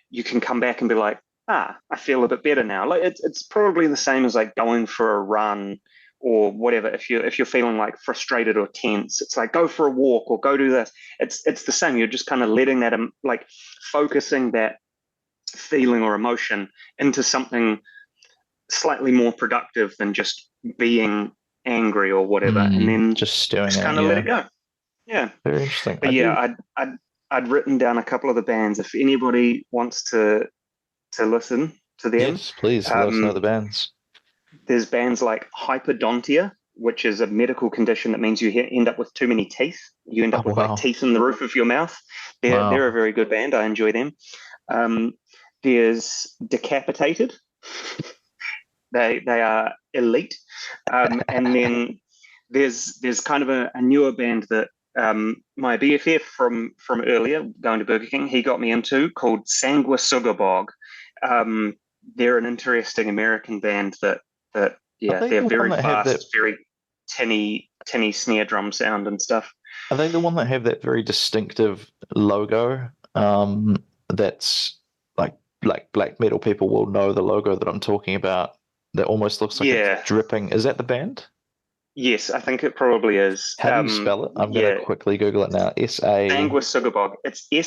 you can come back and be like, I feel a bit better now. Like it's probably the same as like going for a run or whatever. If you're feeling like frustrated or tense, it's like go for a walk or go do this. It's the same. You're just kind of letting that like focusing that feeling or emotion into something slightly more productive than just being angry or whatever, and then just stewing just in it, kind of let yeah. it go. Yeah, Very interesting. but I yeah, do. I'd written down a couple of the bands. If anybody wants to listen to them, Yes, please let us know um, the bands. there's bands like hypodontia, which is a medical condition that means you end up with too many teeth. You end Oh up with like wow, teeth in the roof of your mouth. They're a wow. very good band. I enjoy them. Um, there's Decapitated. They are elite. And then there's kind of a newer band that my BFF from earlier, going to Burger King, he got me into, called Sanguisugabog. Um, they're an interesting American band that Are yeah, they they're the one very that have that? fast, very tinny snare drum sound and stuff. Are they the one that have that very distinctive logo? That's like black metal people will know the logo that I'm talking about. That almost looks like it's Yeah, dripping. Is that the band? yes, I think it probably is. How do you spell it? I'm gonna Yeah, quickly Google it now. S-A. Sanguisugabog. It's Yeah.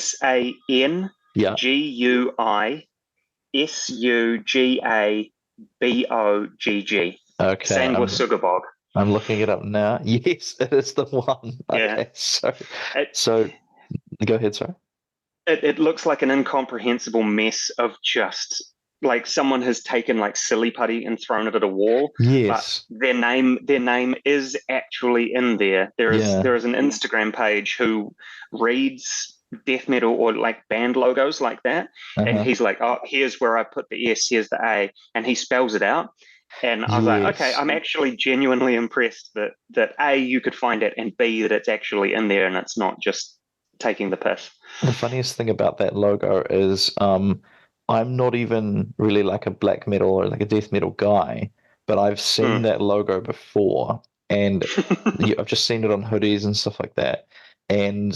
SanguiSugagBogg. Okay, Sangwa Sugar Bog. I'm looking it up now. Yes, it is the one. Yeah. Okay, so It, so go ahead, sorry. it looks like an incomprehensible mess of just like someone has taken like silly putty and thrown it at a wall, but Yes. their name is actually in there. There is Yeah. there is an Instagram page who reads death metal or like band logos like that, and Uh-huh. he's like, oh, here's where I put the S, here's the A, and he spells it out. And I was like, okay, Yes. I'm actually genuinely impressed that A, you could find it, and B, that it's actually in there and it's not just taking the piss. The funniest thing about that logo is I'm not even really like a black metal or like a death metal guy, but I've seen Mm. that logo before and I've just seen it on hoodies and stuff like that. And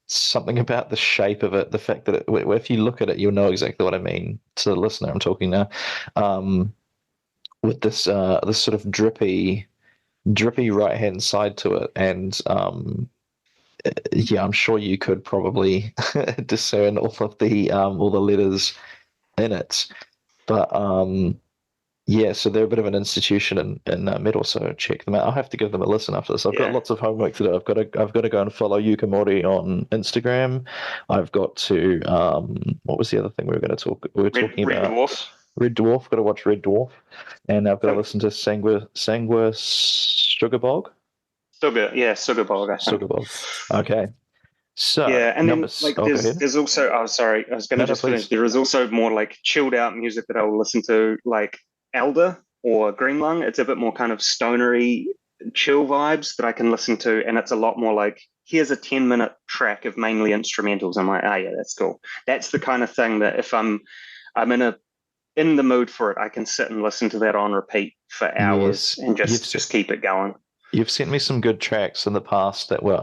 something about the shape of it, the fact that if you look at it, you'll know exactly what I mean. To the listener, I'm talking now. Um, with this sort of drippy right hand side to it, and yeah, I'm sure you could probably discern all the letters in it. But yeah, so they're a bit of an institution in metal, so check them out. I'll have to give them a listen after this. I've got Yeah. lots of homework to do. I've got to go and follow Yukamori on Instagram. I've got to what was the other thing we were going to talk? We were talking Red about Dwarf. Red Dwarf. Got to watch Red Dwarf, and I've got to So, listen to Sangwa Sugar Bog. Sugar Bog, I think. Sugar Bog. Okay. So Yeah, and then like go ahead. there's also oh sorry, I was going to No, no, just finish. please. There is also more like chilled out music that I will listen to, like Elder or Green Lung. It's a bit more kind of stonery, chill vibes that I can listen to, and it's a lot more like here's a 10-minute track of mainly instrumentals. I'm like, ah, yeah, that's cool. That's the kind of thing that if I'm in the mood for it, I can sit and listen to that on repeat for hours Yes, and just keep it going. you've sent me some good tracks in the past that were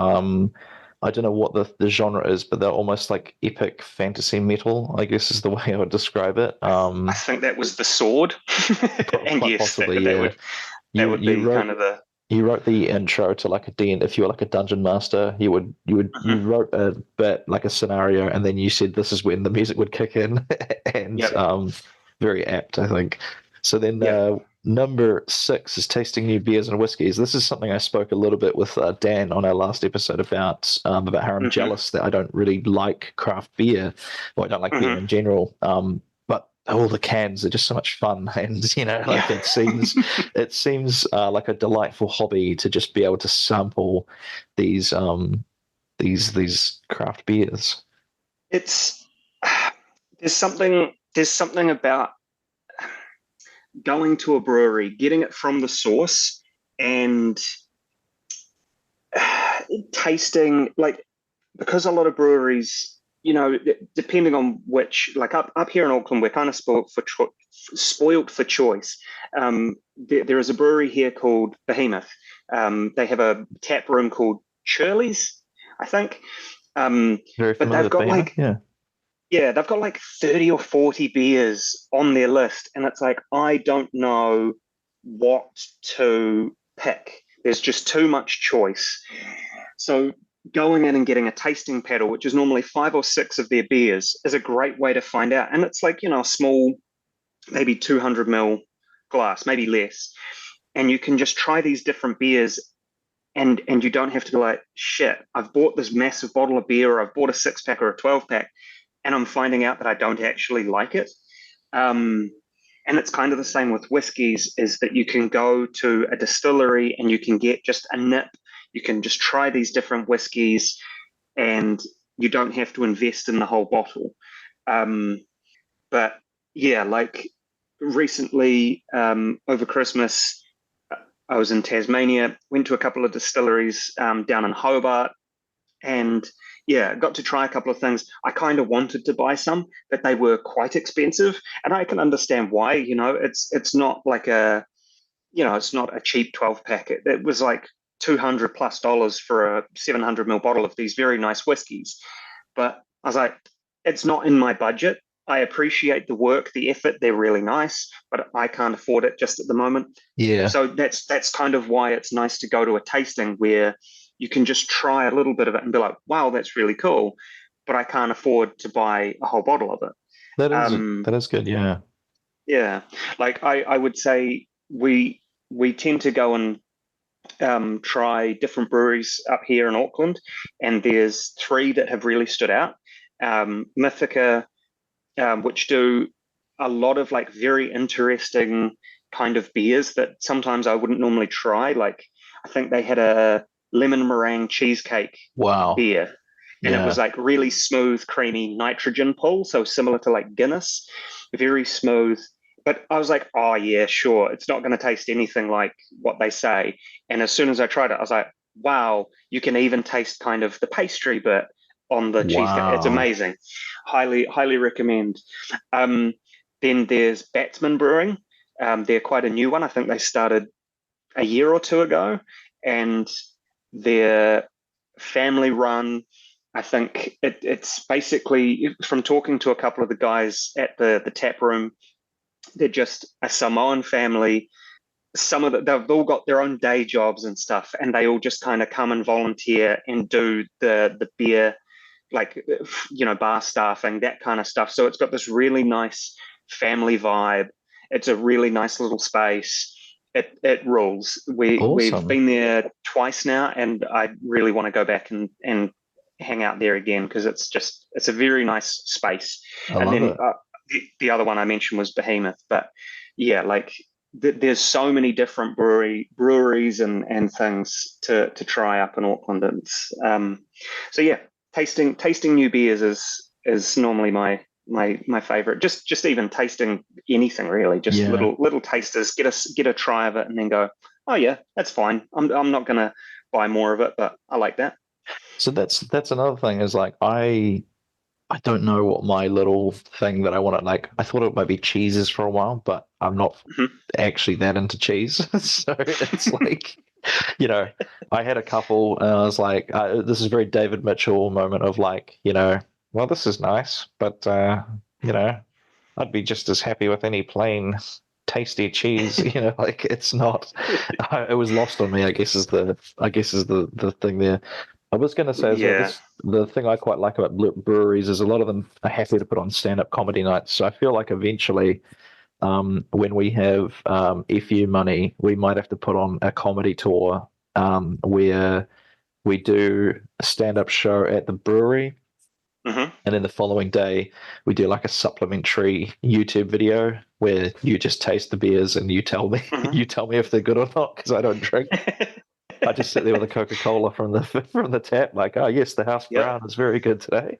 I don't know what the genre is, but they're almost like epic fantasy metal, I guess is the way I would describe it. I think that was the sword, and Quite yes, possibly, that yeah. would that You would you be wrote kind of the. you wrote the intro to like a D and if you were like a dungeon master, you Mhm. wrote a bit like a scenario, and then you said this is when the music would kick in, and Yep, very apt, I think. So then yep. number six is tasting new beers and whiskies. This is something I spoke a little bit with Dan on our last episode about how I'm Hmm. jealous that I don't really like craft beer, or I don't like beer Hmm. in general. But all the cans are just so much fun, and Yeah. like it seems like a delightful hobby to just be able to sample these these craft beers. It's there's something about going to a brewery, getting it from the source, and tasting like because a lot of breweries, depending on which, like up here in Auckland, we're kind of spoiled for choice. There is a brewery here called Behemoth. They have a tap room called Shirley's, I think. Um, Very but familiar with Behemoth, yeah. they've got like 30 or 40 beers on their list, and it's like I don't know what to pick. There's just too much choice. So going in and getting a tasting paddle, which is normally 5 or 6 of their beers, is a great way to find out. And it's like, a small, maybe 200 ml glass, maybe less. And you can just try these different beers, and you don't have to be like, shit, I've bought this massive bottle of beer, or I've bought a 6 pack or a 12 pack, and I'm finding out that I don't actually like it. Um, and it's kind of the same with whiskies, is that you can go to a distillery and you can get just a nip. You can just try these different whiskies, and you don't have to invest in the whole bottle. Um, but yeah, like recently, over Christmas, I was in Tasmania, went to a couple of distilleries down in Hobart, and yeah, got to try a couple of things. I kind of wanted to buy some, but they were quite expensive, and I can understand why. It's not like it's not a cheap 12 pack. It was like $200+ for a 700 ml bottle of these very nice whiskies. But I was like, it's not in my budget. I appreciate the work, the effort. They're really nice, but I can't afford it just at the moment. Yeah. So that's kind of why it's nice to go to a tasting where you can just try a little bit of it and be like, wow, that's really cool, but I can't afford to buy a whole bottle of it. That is Um, that is good, yeah. yeah, like I would say we tend to go and try different breweries up here in Auckland, and there's three that have really stood out. Mythica, which do a lot of like very interesting kind of beers that sometimes I wouldn't normally try. Like I think they had a lemon meringue cheesecake Wow. beer, and it was Yeah. like really smooth, creamy nitrogen pull, so similar to like Guinness, very smooth. But I was like, oh yeah, sure, it's not going to taste anything like what they say. And as soon as I tried it, I was like, wow, you can even taste kind of the pastry bit on the cheesecake. It's Wow. amazing. Highly recommend. Um, then there's Batsman Brewing. They're quite a new one. I think they started a year or two ago, and they're family run. I think it's basically, from talking to a couple of the guys at the tap room, they're just a Samoan family. They've all got their own day jobs and stuff, and they all just kind of come and volunteer and do the beer, like bar staffing, that kind of stuff. So it's got this really nice family vibe. It's a really nice little space. It rules. We've Awesome. been there twice now, and I really want to go back and hang out there again, because it's a very nice space. I And love then it. the other one I mentioned was Behemoth, but yeah, like there's so many different breweries and things to try up in Auckland. And so yeah, tasting new beers is normally my favorite. Just even tasting anything really, just Yeah. little tasters, get a try of it, and then go, oh yeah, that's fine. I'm not gonna buy more of it, but I like that. So that's another thing is like I don't know what my little thing that I want to like. I thought it might be cheeses for a while, but I'm not Mhm. actually that into cheese. So it's like, I had a couple and I was like, this is a very David Mitchell moment of like, well, this is nice, but, you know, I'd be just as happy with any plain tasty cheese, like it's not, it was lost on me, I guess is the thing there. I was going to say as well, Yeah. the thing I quite like about breweries is a lot of them are happy to put on stand-up comedy nights. So I feel like eventually, when we have FU money, we might have to put on a comedy tour where we do a stand-up show at the brewery, Hmm. and then the following day we do like a supplementary YouTube video where you just taste the beers and you tell me Hmm. you tell me if they're good or not because I don't drink. I just sit there with a Coca Cola from the from the tap, like, oh yes, the house Yep. brown is very good today.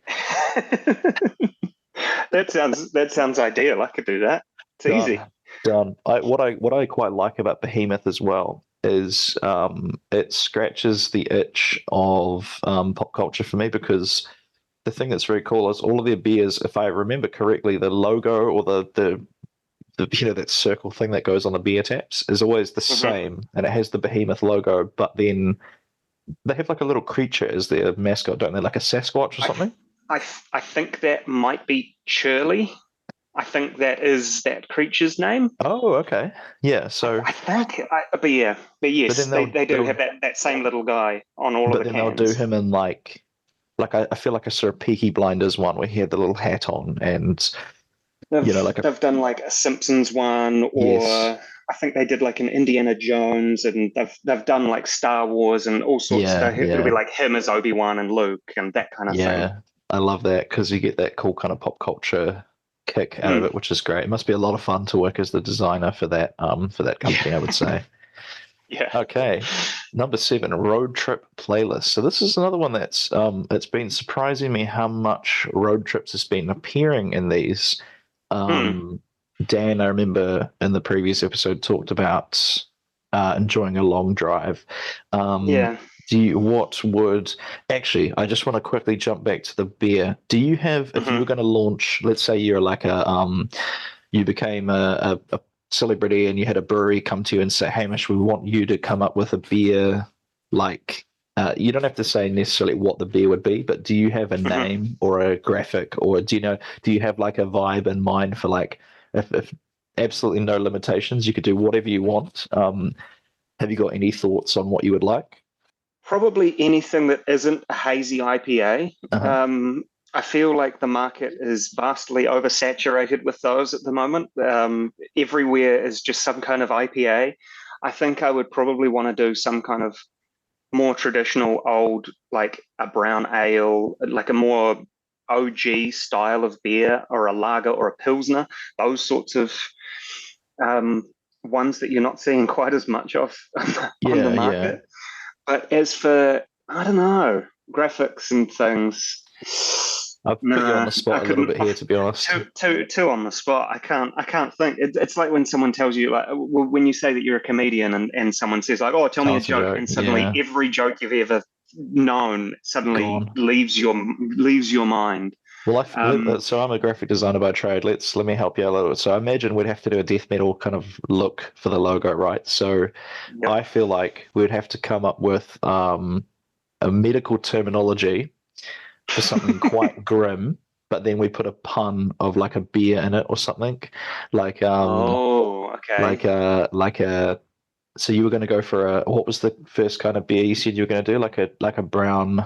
That sounds ideal. I could do that. It's Done, easy. done. What I quite like about Behemoth as well is it scratches the itch of pop culture for me because the thing that's very cool is all of their beers, if I remember correctly, the logo or the that circle thing that goes on the beer taps is always the Hmm. same, and it has the Behemoth logo, but then they have like a little creature as their mascot, don't they? Like a Sasquatch or I, something. I, I think that might be Shirley. I think that is that creature's name. Oh, okay. Yeah. So, I think, but but yes, then they do have they'll that same little guy on all of but the then they'll do cans. him in like I feel like a sort of Peaky Blinders one where he had the little hat on and They've like a they've done like a Simpsons one, or yes, I think they did like an Indiana Jones, and they've done like Star Wars and all sorts. yeah, It'll be yeah, like him as Obi-Wan and Luke and that kind of thing. yeah. I love that because you get that cool kind of pop culture kick out of Mm, it, which is great. It must be a lot of fun to work as the designer for that yeah, company, I would say. yeah. Okay. Number seven, road trip playlist. So this is another one that's it's been surprising me how much road trips has been appearing in these. Mm, Um, Dan, I remember in the previous episode talked about enjoying a long drive. yeah. What would actually? I just want to quickly jump back to the beer. Do you have, if you Hmm. were going to launch, let's say you're like you became a celebrity and you had a brewery come to you and say, Hamish, we want you to come up with a beer like. You don't have to say necessarily what the beer would be, but do you have a Hmm. name or a graphic, or do you have like a vibe in mind for like if absolutely no limitations, you could do whatever you want. Have you got any thoughts on what you would like? Probably anything that isn't a hazy IPA. Uh-huh. I feel like the market is vastly oversaturated with those at the moment. Everywhere is just some kind of IPA. I think I would probably want to do some kind of more traditional old, like a brown ale, like a more OG style of beer, or a lager or a pilsner, those sorts of um, ones that you're not seeing quite as much of on the Yeah, yeah. market. But as for, I don't know, graphics and things, I've put you on nah, the I spot a little couldn't. bit here, to be honest. Too on the spot. I can't think. It's like when someone tells you, like, when you say that you're a comedian, and someone says, like, "Oh, tell me Tell a us a joke," joke. and suddenly Yeah, every joke you've ever known suddenly gone. leaves your mind. Well, Um, so I'm a graphic designer by trade. Let me help you out a little bit. So I imagine we'd have to do a death metal kind of look for the logo, right? So yep. I feel like we'd have to come up with a medical terminology for something quite grim, but then we put a pun of like a beer in it or something, like Oh, okay. like a. So you were going to go for a, what was the first kind of beer you said you were going to do? Like a brown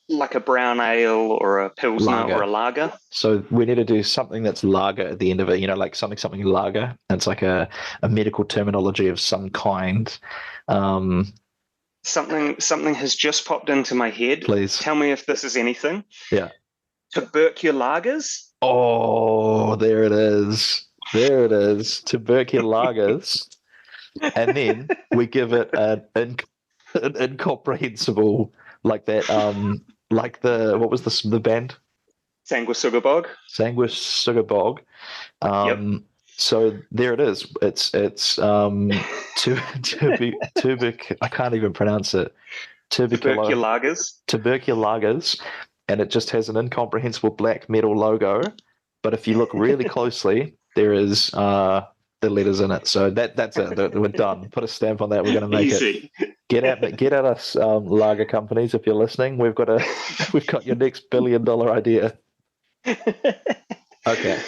Like a brown ale or a pilsner or lager. a lager. So we need to do something that's lager at the end of it, like something lager. It's like a medical terminology of some kind. Um, Something has just popped into my head. please. Tell me if this is anything. Yeah. Tuberculagers. Oh, there it is. There it is. Tuberculagers. And then we give it an incomprehensible, like that, like what was the band? Sanguisugabog. Sanguis Sugar Bog. Yep. So there it is. It's tubic. I can't even pronounce it. Tuberculagers. Tuberculagers, and it just has an incomprehensible black metal logo. But if you look really closely, there is the letters in it. So that's it. We're done. Put a stamp on that. We're going to make it. Easy. Get at us, lager companies, if you're listening. We've got your next $1 billion idea. Okay.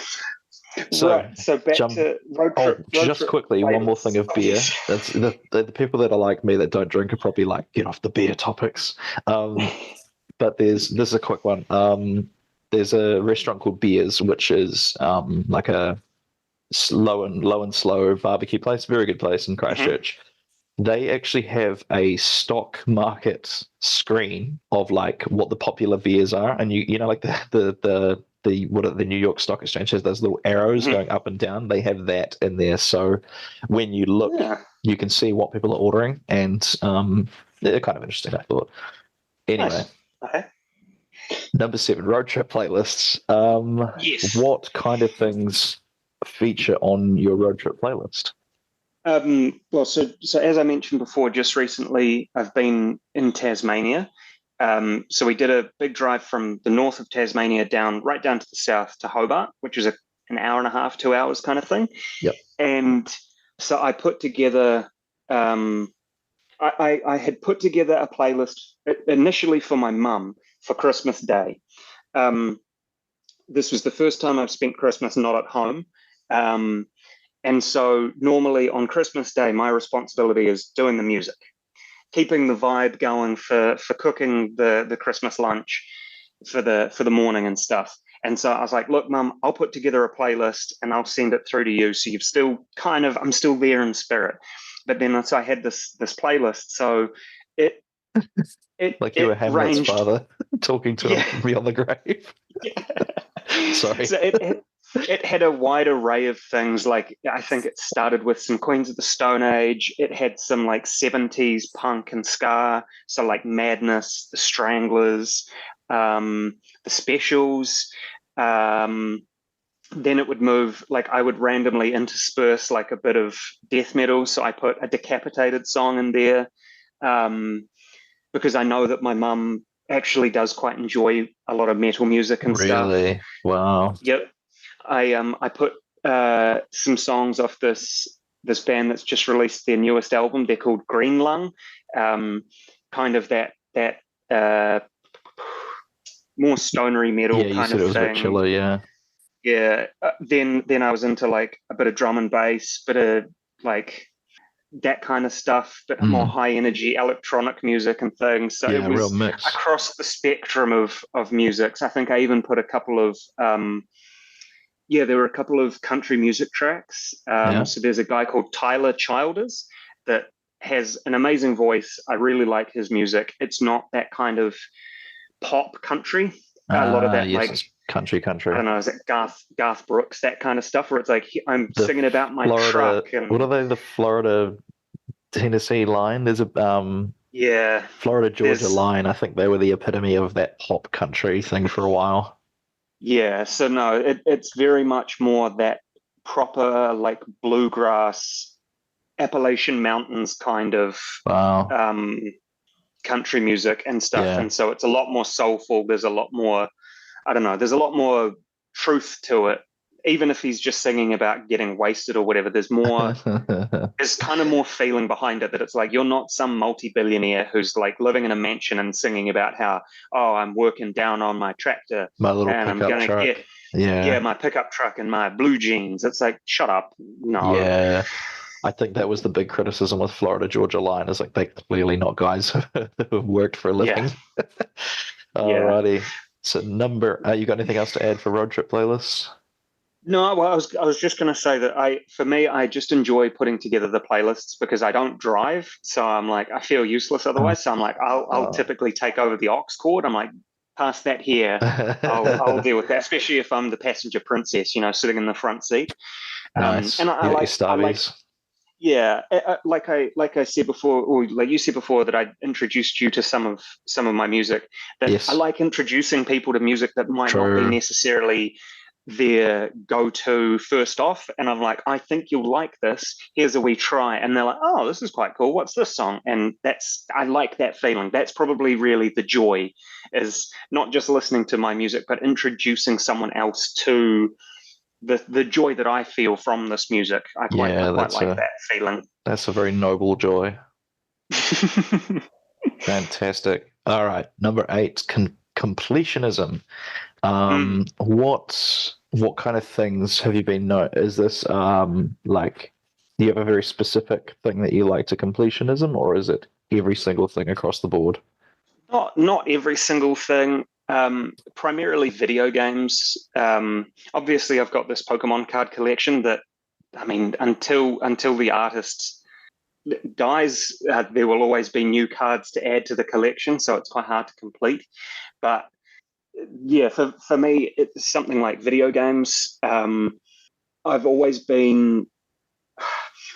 So Right. So back jump. to road Oh, trip. Road just trip quickly, one more thing playlists. of Oh beer. yes. That's the people that are like me that don't drink are probably like, get off the beer topics. But this is a quick one. There's a restaurant called Beers, which is like a low and slow barbecue place, very good place in Hmm. Christchurch. They actually have a stock market screen of like what the popular beers are, and like the New York Stock Exchange has those little arrows Hmm. going up and down. They have that in there, so when you look, Yeah. you can see what people are ordering, and they're kind of interesting, I thought. Anyway, Nice. Okay. number 7, road trip playlists. Yes. What kind of things feature on your road trip playlist? Well, so as I mentioned before, just recently I've been in Tasmania. So we did a big drive from the north of Tasmania right down to the south to Hobart, which is an hour and a half, 2 hours kind of thing. Yep. And so I put together, I had put together a playlist initially for my mum for Christmas Day. Um, this was the first time I've spent Christmas not at home. Um, and so normally on Christmas Day, my responsibility is doing the music, keeping the vibe going for cooking the Christmas lunch for the morning and stuff. And so I was like, look, Mum, I'll put together a playlist and I'll send it through to you. So you've still I'm still there in spirit. But then so I had this playlist. So it it Like you were it Hamlet's ranged. father talking to him Yeah. from beyond the grave. So Sorry. it had a wide array of things. Like I think it started with some Queens of the Stone Age. It had some like 70s punk and ska. So like Madness, the Stranglers, the Specials. Um, then it would move, like I would randomly intersperse like a bit of death metal. So I put a Decapitated song in there, um, because I know that my mum actually does quite enjoy a lot of metal music and stuff. Really? Wow. Yep. I put some songs off this band that's just released their newest album. They're called Green Lung. Um, Kind of that uh, more stonery metal Yeah, you kind said of it was a bit thing. chiller, yeah. Yeah. Then I was into like a bit of drum and bass, bit of like that kind of stuff, but more Mm. high energy electronic music and things. So it Yeah, real was mix. across the spectrum of music. So I think I even put a couple of there were a couple of country music tracks. Yeah. So there's a guy called Tyler Childers that has an amazing voice. I really like his music. It's not that kind of pop country. A lot of that, Yes, like, it's country. I don't know, is it Garth Brooks, that kind of stuff, where it's like I'm The singing about my Florida, truck what are and they? The Florida Tennessee line. There's a yeah, Florida Georgia there's line. I think they were the epitome of that pop country thing for a while. yeah. So no, it's very much more that proper like bluegrass Appalachian Mountains kind of Wow. um, country music and stuff. Yeah. And so it's a lot more soulful. There's a lot more, I don't know, there's a lot more truth to it. Even if he's just singing about getting wasted or whatever, there's kind of more feeling behind it, that it's like you're not some multi-billionaire who's like living in a mansion and singing about how, oh, I'm working down on my tractor My little and I'm pickup going to truck. get, yeah, Yeah. my pickup truck and my blue jeans. It's like, shut up. No. Yeah. I think that was the big criticism with Florida Georgia line is like they're clearly not guys who have worked for a Yeah. living. Yeah. Alrighty. So you got anything else to add for road trip playlists? No, well, I was just going to say that for me, I just enjoy putting together the playlists because I don't drive, so I'm like I feel useless Oh. otherwise. So I'm like I'll typically take over the aux cord. I'm like, pass that here. I'll deal with that, especially if I'm the passenger princess, sitting in the front seat. And Nice. I You got your like stubbies. yeah, like I said before, or like you said before, that I introduced you to some of my music. That I Yes. like introducing people to music that might not be True. necessarily their go-to first off, and I'm like, I think you'll like this. Here's a wee try, and they're like, oh, this is quite cool. What's this song? And I like that feeling. That's probably really the joy, is not just listening to my music, but introducing someone else to the joy that I feel from this music. I Yeah, quite like that feeling. that's a very noble joy. Fantastic. All right, number eight, completionism. Mm. What kind of things have you been Is this like do you have a very specific thing that you like to completionism, or is it every single thing across the board? Not every single thing. Primarily video games. Obviously, I've got this Pokemon card collection that, I mean, until the artist dies, there will always be new cards to add to the collection. So it's quite hard to complete. But yeah, for me, it's something like video games. I've always been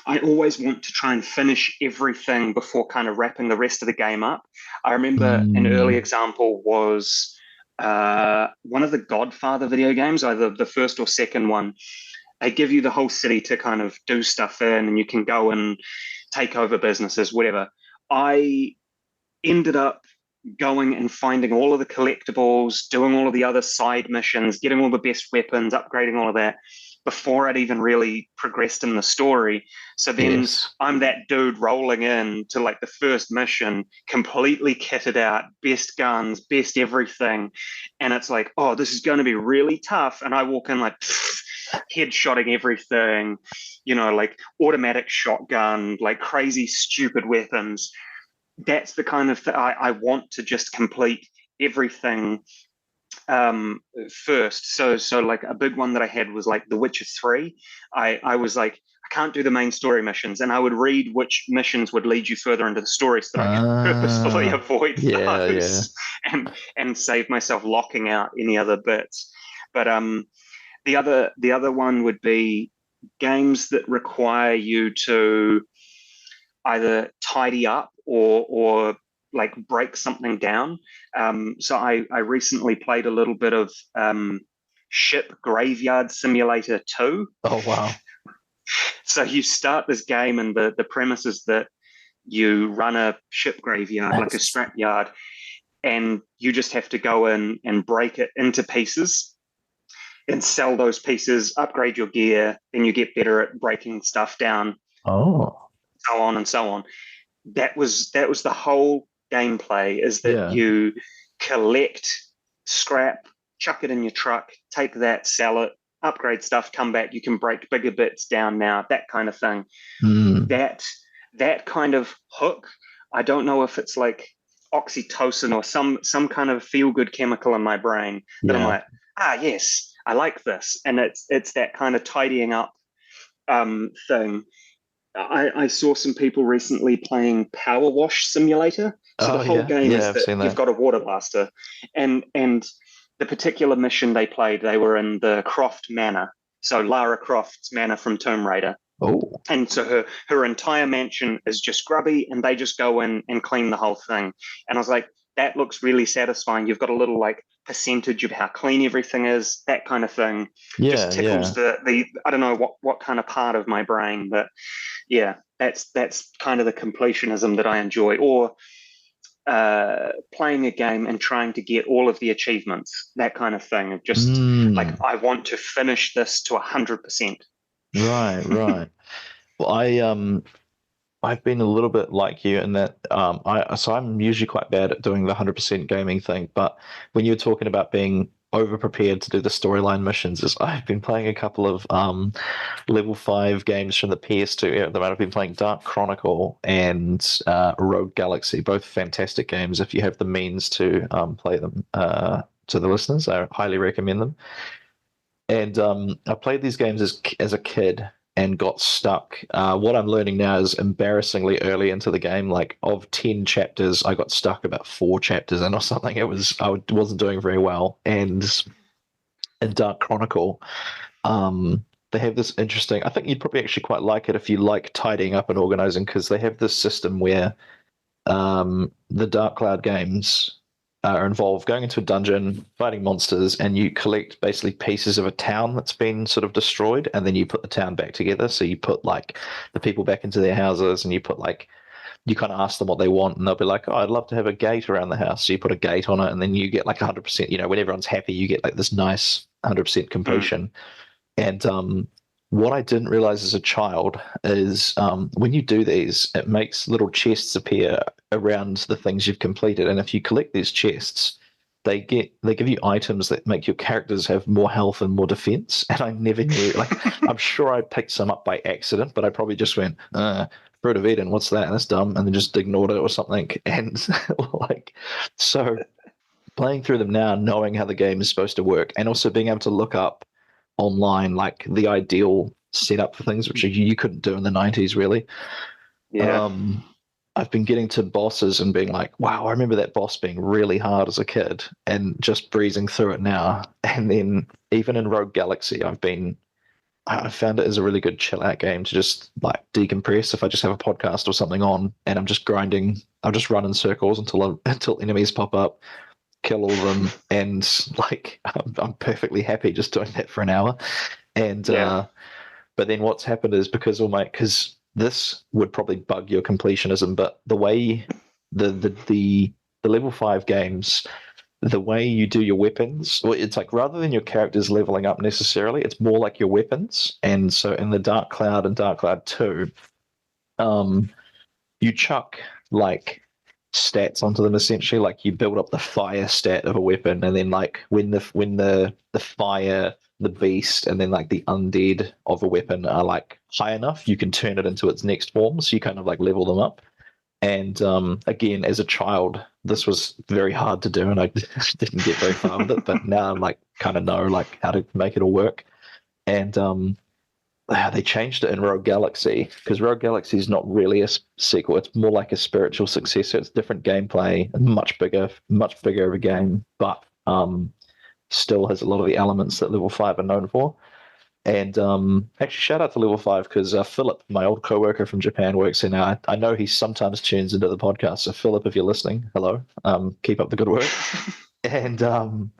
I always want to try and finish everything before kind of wrapping the rest of the game up. I remember an early Mm, example was one of the Godfather video games, either the first or second one. They give you the whole city to kind of do stuff in, and you can go and take over businesses, whatever. I ended up going and finding all of the collectibles, doing all of the other side missions, getting all the best weapons, upgrading all of that before I'd even really progressed in the story. So then yes. I'm that dude rolling in to like the first mission, completely kitted out, best guns, best everything. And it's like, oh, this is going to be really tough. And I walk in like headshotting everything, like automatic shotgun, like crazy, stupid weapons. That's the kind of I want to just complete everything first. So like a big one that I had was like The Witcher 3. I was like, I can't do the main story missions, and I would read which missions would lead you further into the story so that I could purposefully avoid Yeah, yeah. those and save myself locking out any other bits. But the other one would be games that require you to either tidy up or like break something down. So I recently played a little bit of Ship Graveyard Simulator 2. Oh wow. So you start this game, and the premise is that you run a ship graveyard, like a scrapyard, and you just have to go in and break it into pieces and sell those pieces, upgrade your gear, then you get better at breaking stuff down, Oh. so on and so on. That was the whole gameplay, is that Yeah. you collect scrap, chuck it in your truck, take that, sell it, upgrade stuff, come back, you can break bigger bits down now, that kind of thing. Mm, That kind of hook, I don't know if it's like oxytocin or some kind of feel good chemical in my brain, that I'm yeah. like, yes, I like this. And it's that kind of tidying up thing. I saw some people recently playing Power Wash Simulator. So the Oh whole yeah, game yeah, is I've that seen you've that. got a water blaster, and the particular mission they played, they were in the Croft Manor. So Lara Croft's manor from Tomb Raider. Oh, And so her entire mansion is just grubby, and they just go in and clean the whole thing. And I was like, that looks really satisfying. You've got a little like percentage of how clean everything is, that kind of thing. Just yeah, tickles yeah. the I don't know what kind of part of my brain, but yeah, that's kind of the completionism that I enjoy. Or playing a game and trying to get all of the achievements, that kind of thing. Just like Mm, I want to finish this to 100%. right, right. Well, I've been a little bit like you in that I'm usually quite bad at doing the 100% gaming thing, but when you're talking about being over prepared to do the storyline missions, is I've been playing a couple of level 5 games from the PS2 era at the moment. I've been playing Dark Chronicle and Rogue Galaxy, both fantastic games. If you have the means to play them, to the listeners, I highly recommend them. And I played these games as a kid and got stuck. What I'm learning now is embarrassingly early into the game. Like of 10 chapters, I got stuck about 4 chapters in or something. I wasn't doing very well. And in Dark Chronicle, they have this interesting. I think you'd probably actually quite like it if you like tidying up and organizing, because they have this system where the Dark Cloud games are involved going into a dungeon, fighting monsters, and you collect basically pieces of a town that's been sort of destroyed, and then you put the town back together. So you put like the people back into their houses, and you put like you kind of ask them what they want, and they'll be like, "Oh, I'd love to have a gate around the house." So you put a gate on it, and then you get like 100%. When everyone's happy, you get like this nice 100% Mm, completion. And what I didn't realize as a child is when you do these, it makes little chests appear around the things you've completed. And if you collect these chests, they give you items that make your characters have more health and more defense. And I never knew. Like, I'm sure I picked some up by accident, but I probably just went, Fruit of Eden, what's that? That's dumb, and then just ignored it or something. And like, so playing through them now, knowing how the game is supposed to work, and also being able to look up online like the ideal setup for things, which you couldn't do in the 90s, really. yeah. Um, I've been getting to bosses and being like, wow, I remember that boss being really hard as a kid and just breezing through it now. And then even in Rogue Galaxy, I found it as a really good chill out game to just like decompress if I just have a podcast or something on and I'm just grinding. I'll just run in circles until enemies pop up, kill all of them, and like I'm perfectly happy just doing that for an hour. And Yeah. but then what's happened is because this would probably bug your completionism, but the way the level 5 games, the way you do your weapons, well, it's like rather than your characters leveling up necessarily, it's more like your weapons. And so in the Dark Cloud and Dark Cloud 2, um, you chuck like stats onto them essentially. Like you build up the fire stat of a weapon, and then like when the fire, the beast, and then like the undead of a weapon are like high enough, you can turn it into its next form. So you kind of like level them up. And again, as a child, this was very hard to do, and I didn't get very far with it. But now I'm like kind of know like how to make it all work. And they changed it in Rogue Galaxy because Rogue Galaxy is not really a sequel. It's more like a spiritual successor. It's different gameplay, much bigger of a game, but still has a lot of the elements that Level 5 are known for. And actually, shout out to Level 5 because Philip, my old coworker from Japan, works here now. I know he sometimes tunes into the podcast. So, Philip, if you're listening, hello. Keep up the good work. And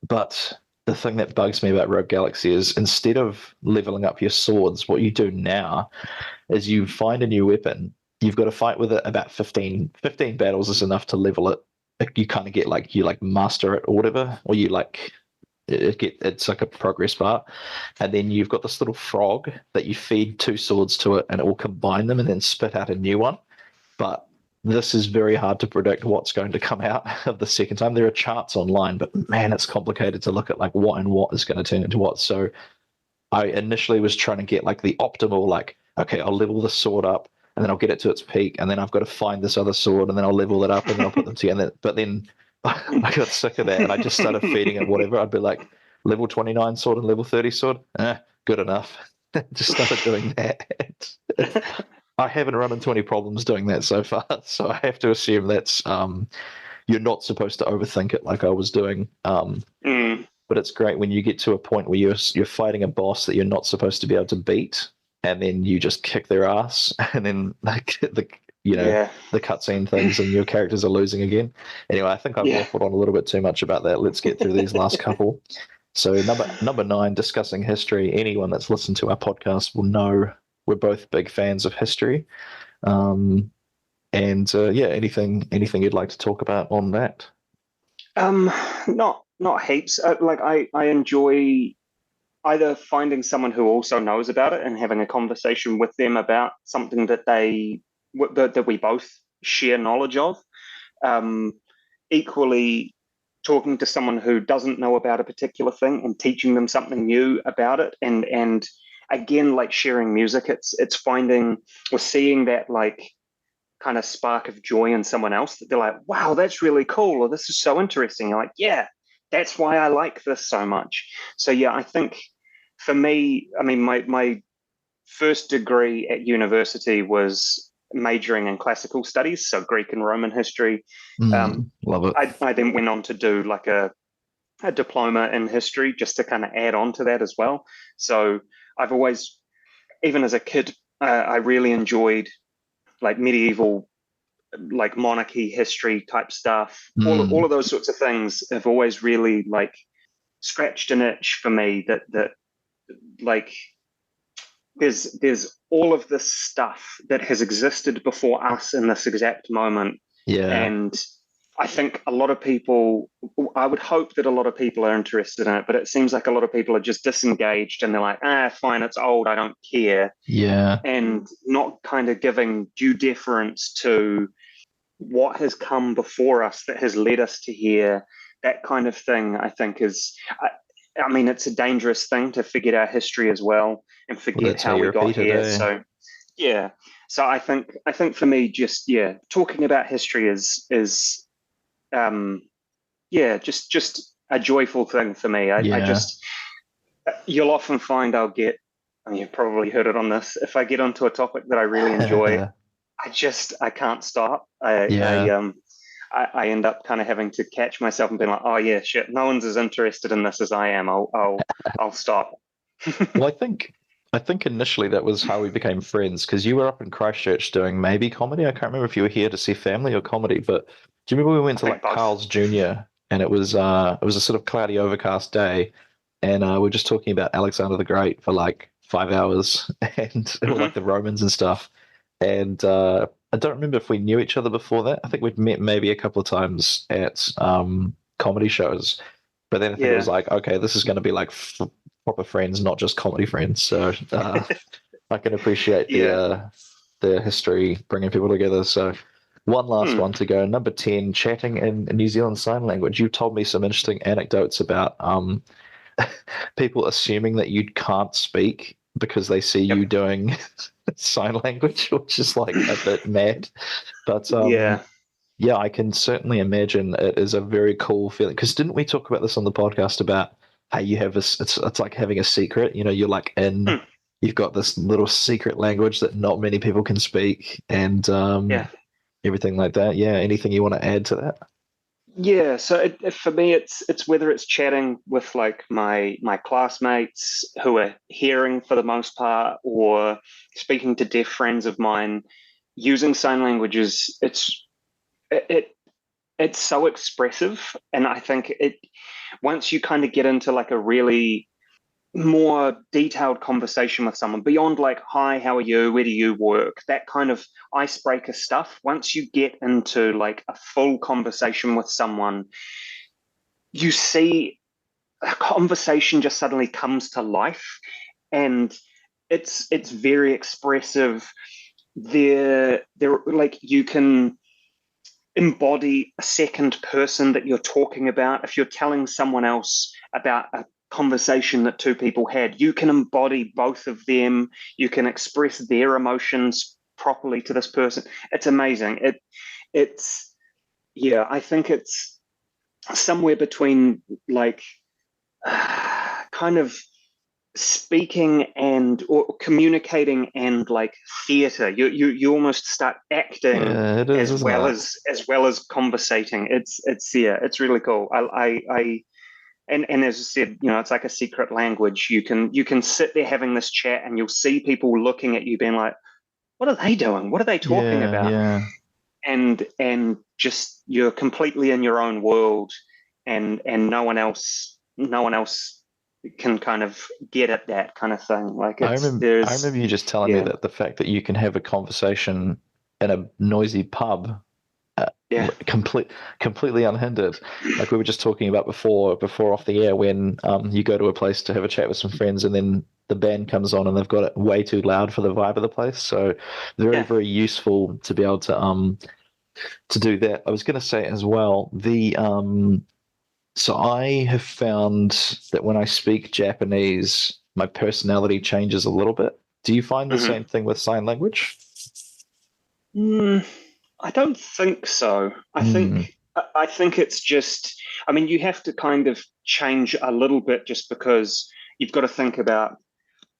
but the thing that bugs me about Rogue Galaxy is instead of leveling up your swords, what you do now is you find a new weapon. You've got to fight with it about 15 battles is enough to level it. You kind of get like you like master it or whatever, or you like it's like a progress bar. And then you've got this little frog that you feed 2 swords to it and it will combine them and then spit out a new one. But this is very hard to predict what's going to come out of the second time. There are charts online, but man, it's complicated to look at like what and what is going to turn into what. So I initially was trying to get like the optimal, like, okay, I'll level the sword up and then I'll get it to its peak, and then I've got to find this other sword and then I'll level it up and then I'll put them together. But then I got sick of that and I just started feeding it whatever. I'd be like, level 29 sword and level 30 sword, good enough. Just started doing that. I haven't run into any problems doing that so far, so I have to assume that's you're not supposed to overthink it like I was doing. But it's great when you get to a point where you're fighting a boss that you're not supposed to be able to beat, and then you just kick their ass, and then like the cutscene things, and your characters are losing again. Anyway, I think I've waffled on a little bit too much about that. Let's get through these last couple. So number 9, discussing history. Anyone that's listened to our podcast will know we're both big fans of history. Anything you'd like to talk about on that? Not heaps. I enjoy either finding someone who also knows about it and having a conversation with them about something that that we both share knowledge of. Equally, talking to someone who doesn't know about a particular thing and teaching them something new about it, and again, like sharing music, it's finding or seeing that like kind of spark of joy in someone else that they're like, wow, that's really cool, or this is so interesting. You're like, yeah, that's why I like this so much. So yeah, I think for me, I mean, my first degree at university was majoring in classical studies, so Greek and Roman history. Love it. I then went on to do like a diploma in history just to kind of add on to that as well. So I've always, even as a kid, I really enjoyed like medieval, like monarchy history type stuff. All of those sorts of things have always really like scratched an itch for me that like there's all of this stuff that has existed before us in this exact moment. Yeah. And I think a lot of people, I would hope that a lot of people are interested in it, but it seems like a lot of people are just disengaged and they're like, fine, it's old, I don't care. Yeah. And not kind of giving due deference to what has come before us that has led us to here. That kind of thing, I think, is, I mean, it's a dangerous thing to forget our history as well and forget how we got here. So, yeah. So I think for me, just talking about history is just a joyful thing for me. I just, you'll often find I'll get, and you've probably heard it on this, if I get onto a topic that I really enjoy, I can't stop. I end up kind of having to catch myself and being like, oh yeah, shit, no one's as interested in this as I am. I'll stop. Well, I think initially that was how we became friends, because you were up in Christchurch doing maybe comedy. I can't remember if you were here to see family or comedy, but do you remember we went to like Carl's Jr. and it was a sort of cloudy, overcast day, and we're just talking about Alexander the Great for like 5 hours and like the Romans and stuff. And I don't remember if we knew each other before that. I think we'd met maybe a couple of times at comedy shows, but then I think it was like, okay, this is going to be like proper friends, not just comedy friends. So I can appreciate the history bringing people together. So one last one to go. Number 10, chatting in New Zealand Sign Language. You told me some interesting anecdotes about people assuming that you can't speak because they see you doing sign language, which is like a bit mad. But I can certainly imagine it is a very cool feeling. Because didn't we talk about this on the podcast about how you have this? It's like having a secret. You know, you're like you've got this little secret language that not many people can speak, and everything like that. Yeah, anything you want to add to that? Yeah, so for me, it's whether it's chatting with like my classmates who are hearing for the most part, or speaking to deaf friends of mine, using sign languages. It's so expressive, and I think once you kind of get into like a really more detailed conversation with someone beyond like, hi, how are you, where do you work, that kind of icebreaker stuff, once you get into like a full conversation with someone, you see a conversation just suddenly comes to life, and it's very expressive. They're like, you can embody a second person that you're talking about. If you're telling someone else about a conversation that two people had, you can embody both of them. You can express their emotions properly to this person. It's amazing. I think it's somewhere between like kind of speaking and or communicating and like theater. You almost start acting Yeah, it is, as isn't well it? as well as conversating. It's really cool. I and as I said, it's like a secret language. You can sit there having this chat, and you'll see people looking at you, being like, "What are they doing? What are they talking Yeah, about?" yeah. And just you're completely in your own world, and no one else can kind of get at that kind of thing. Like I remember you just telling me yeah, that the fact that you can have a conversation in a noisy pub, uh, yeah, completely unhindered. Like we were just talking about before off the air, when you go to a place to have a chat with some friends, and then the band comes on and they've got it way too loud for the vibe of the place. So very, yeah. very useful to be able to do that. I was going to say as well, so I have found that when I speak Japanese, my personality changes a little bit. Do you find the Hmm. same thing with sign language? Mm, I don't think so. Mm, I think it's just. I mean, you have to kind of change a little bit just because you've got to think about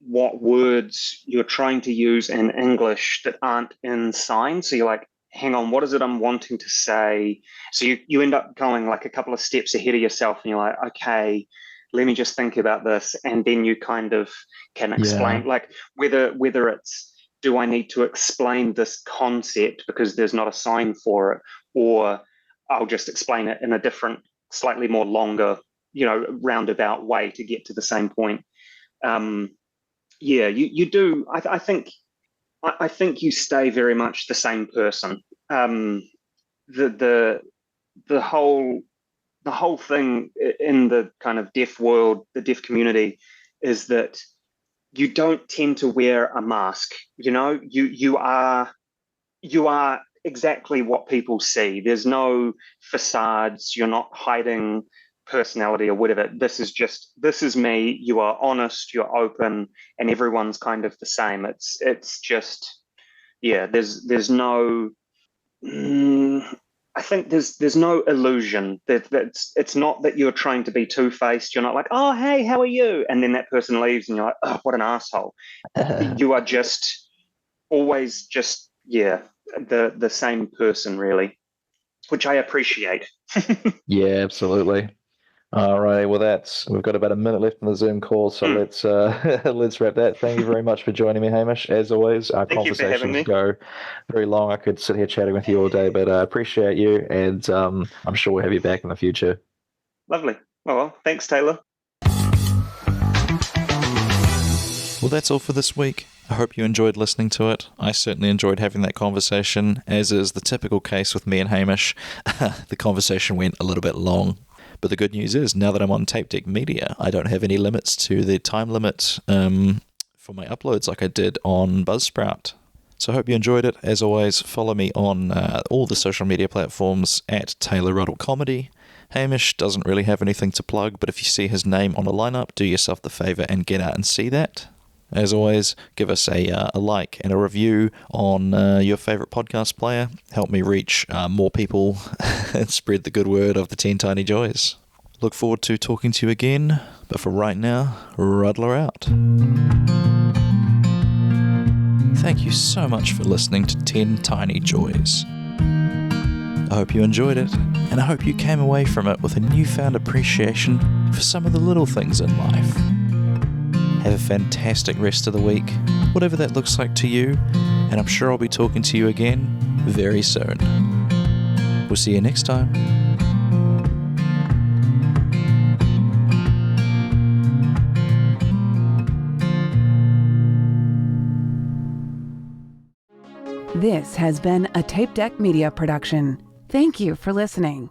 what words you're trying to use in English that aren't in sign. So you're like, hang on, what is it I'm wanting to say? So you end up going like a couple of steps ahead of yourself, and you're like, okay, let me just think about this. And then you kind of can yeah, explain, like whether it's, do I need to explain this concept because there's not a sign for it, or I'll just explain it in a different, slightly more longer, roundabout way to get to the same point. Um, yeah, you do. I think you stay very much the same person. The the the whole thing in the kind of deaf world, the deaf community, is that you don't tend to wear a mask. You are exactly what people see. There's no facades. You're not hiding personality or whatever. This is me. You are honest, you're open, and everyone's kind of the same. It's just, yeah, there's no, mm, I think there's no illusion. It's not that you're trying to be two-faced. You're not like, "Oh, hey, how are you?" And then that person leaves and you're like, "Oh, what an asshole." You are just always just, yeah, the same person, really, which I appreciate. yeah, absolutely. All right, well, we've got about a minute left in the Zoom call, so Mm. let's let's wrap that. Thank you very much for joining me, Hamish. As always, our Thank you for having conversations me. go very long. I could sit here chatting with you all day, but I appreciate you, and I'm sure we'll have you back in the future. Lovely. Oh, well, thanks, Taylor. Well, that's all for this week. I hope you enjoyed listening to it. I certainly enjoyed having that conversation, as is the typical case with me and Hamish. The conversation went a little bit long. But the good news is, now that I'm on TapeDeck Media, I don't have any limits to the time limit for my uploads like I did on Buzzsprout. So I hope you enjoyed it. As always, follow me on all the social media platforms at Taylor Ruddle Comedy. Hamish doesn't really have anything to plug, but if you see his name on a lineup, do yourself the favour and get out and see that. As always, give us a like and a review on your favourite podcast player. Help me reach more people and spread the good word of the 10 Tiny Joys. Look forward to talking to you again, but for right now, Ruddler out. Thank you so much for listening to 10 Tiny Joys. I hope you enjoyed it, and I hope you came away from it with a newfound appreciation for some of the little things in life. Have a fantastic rest of the week, whatever that looks like to you, and I'm sure I'll be talking to you again very soon. We'll see you next time. This has been a TapeDeck Media production. Thank you for listening.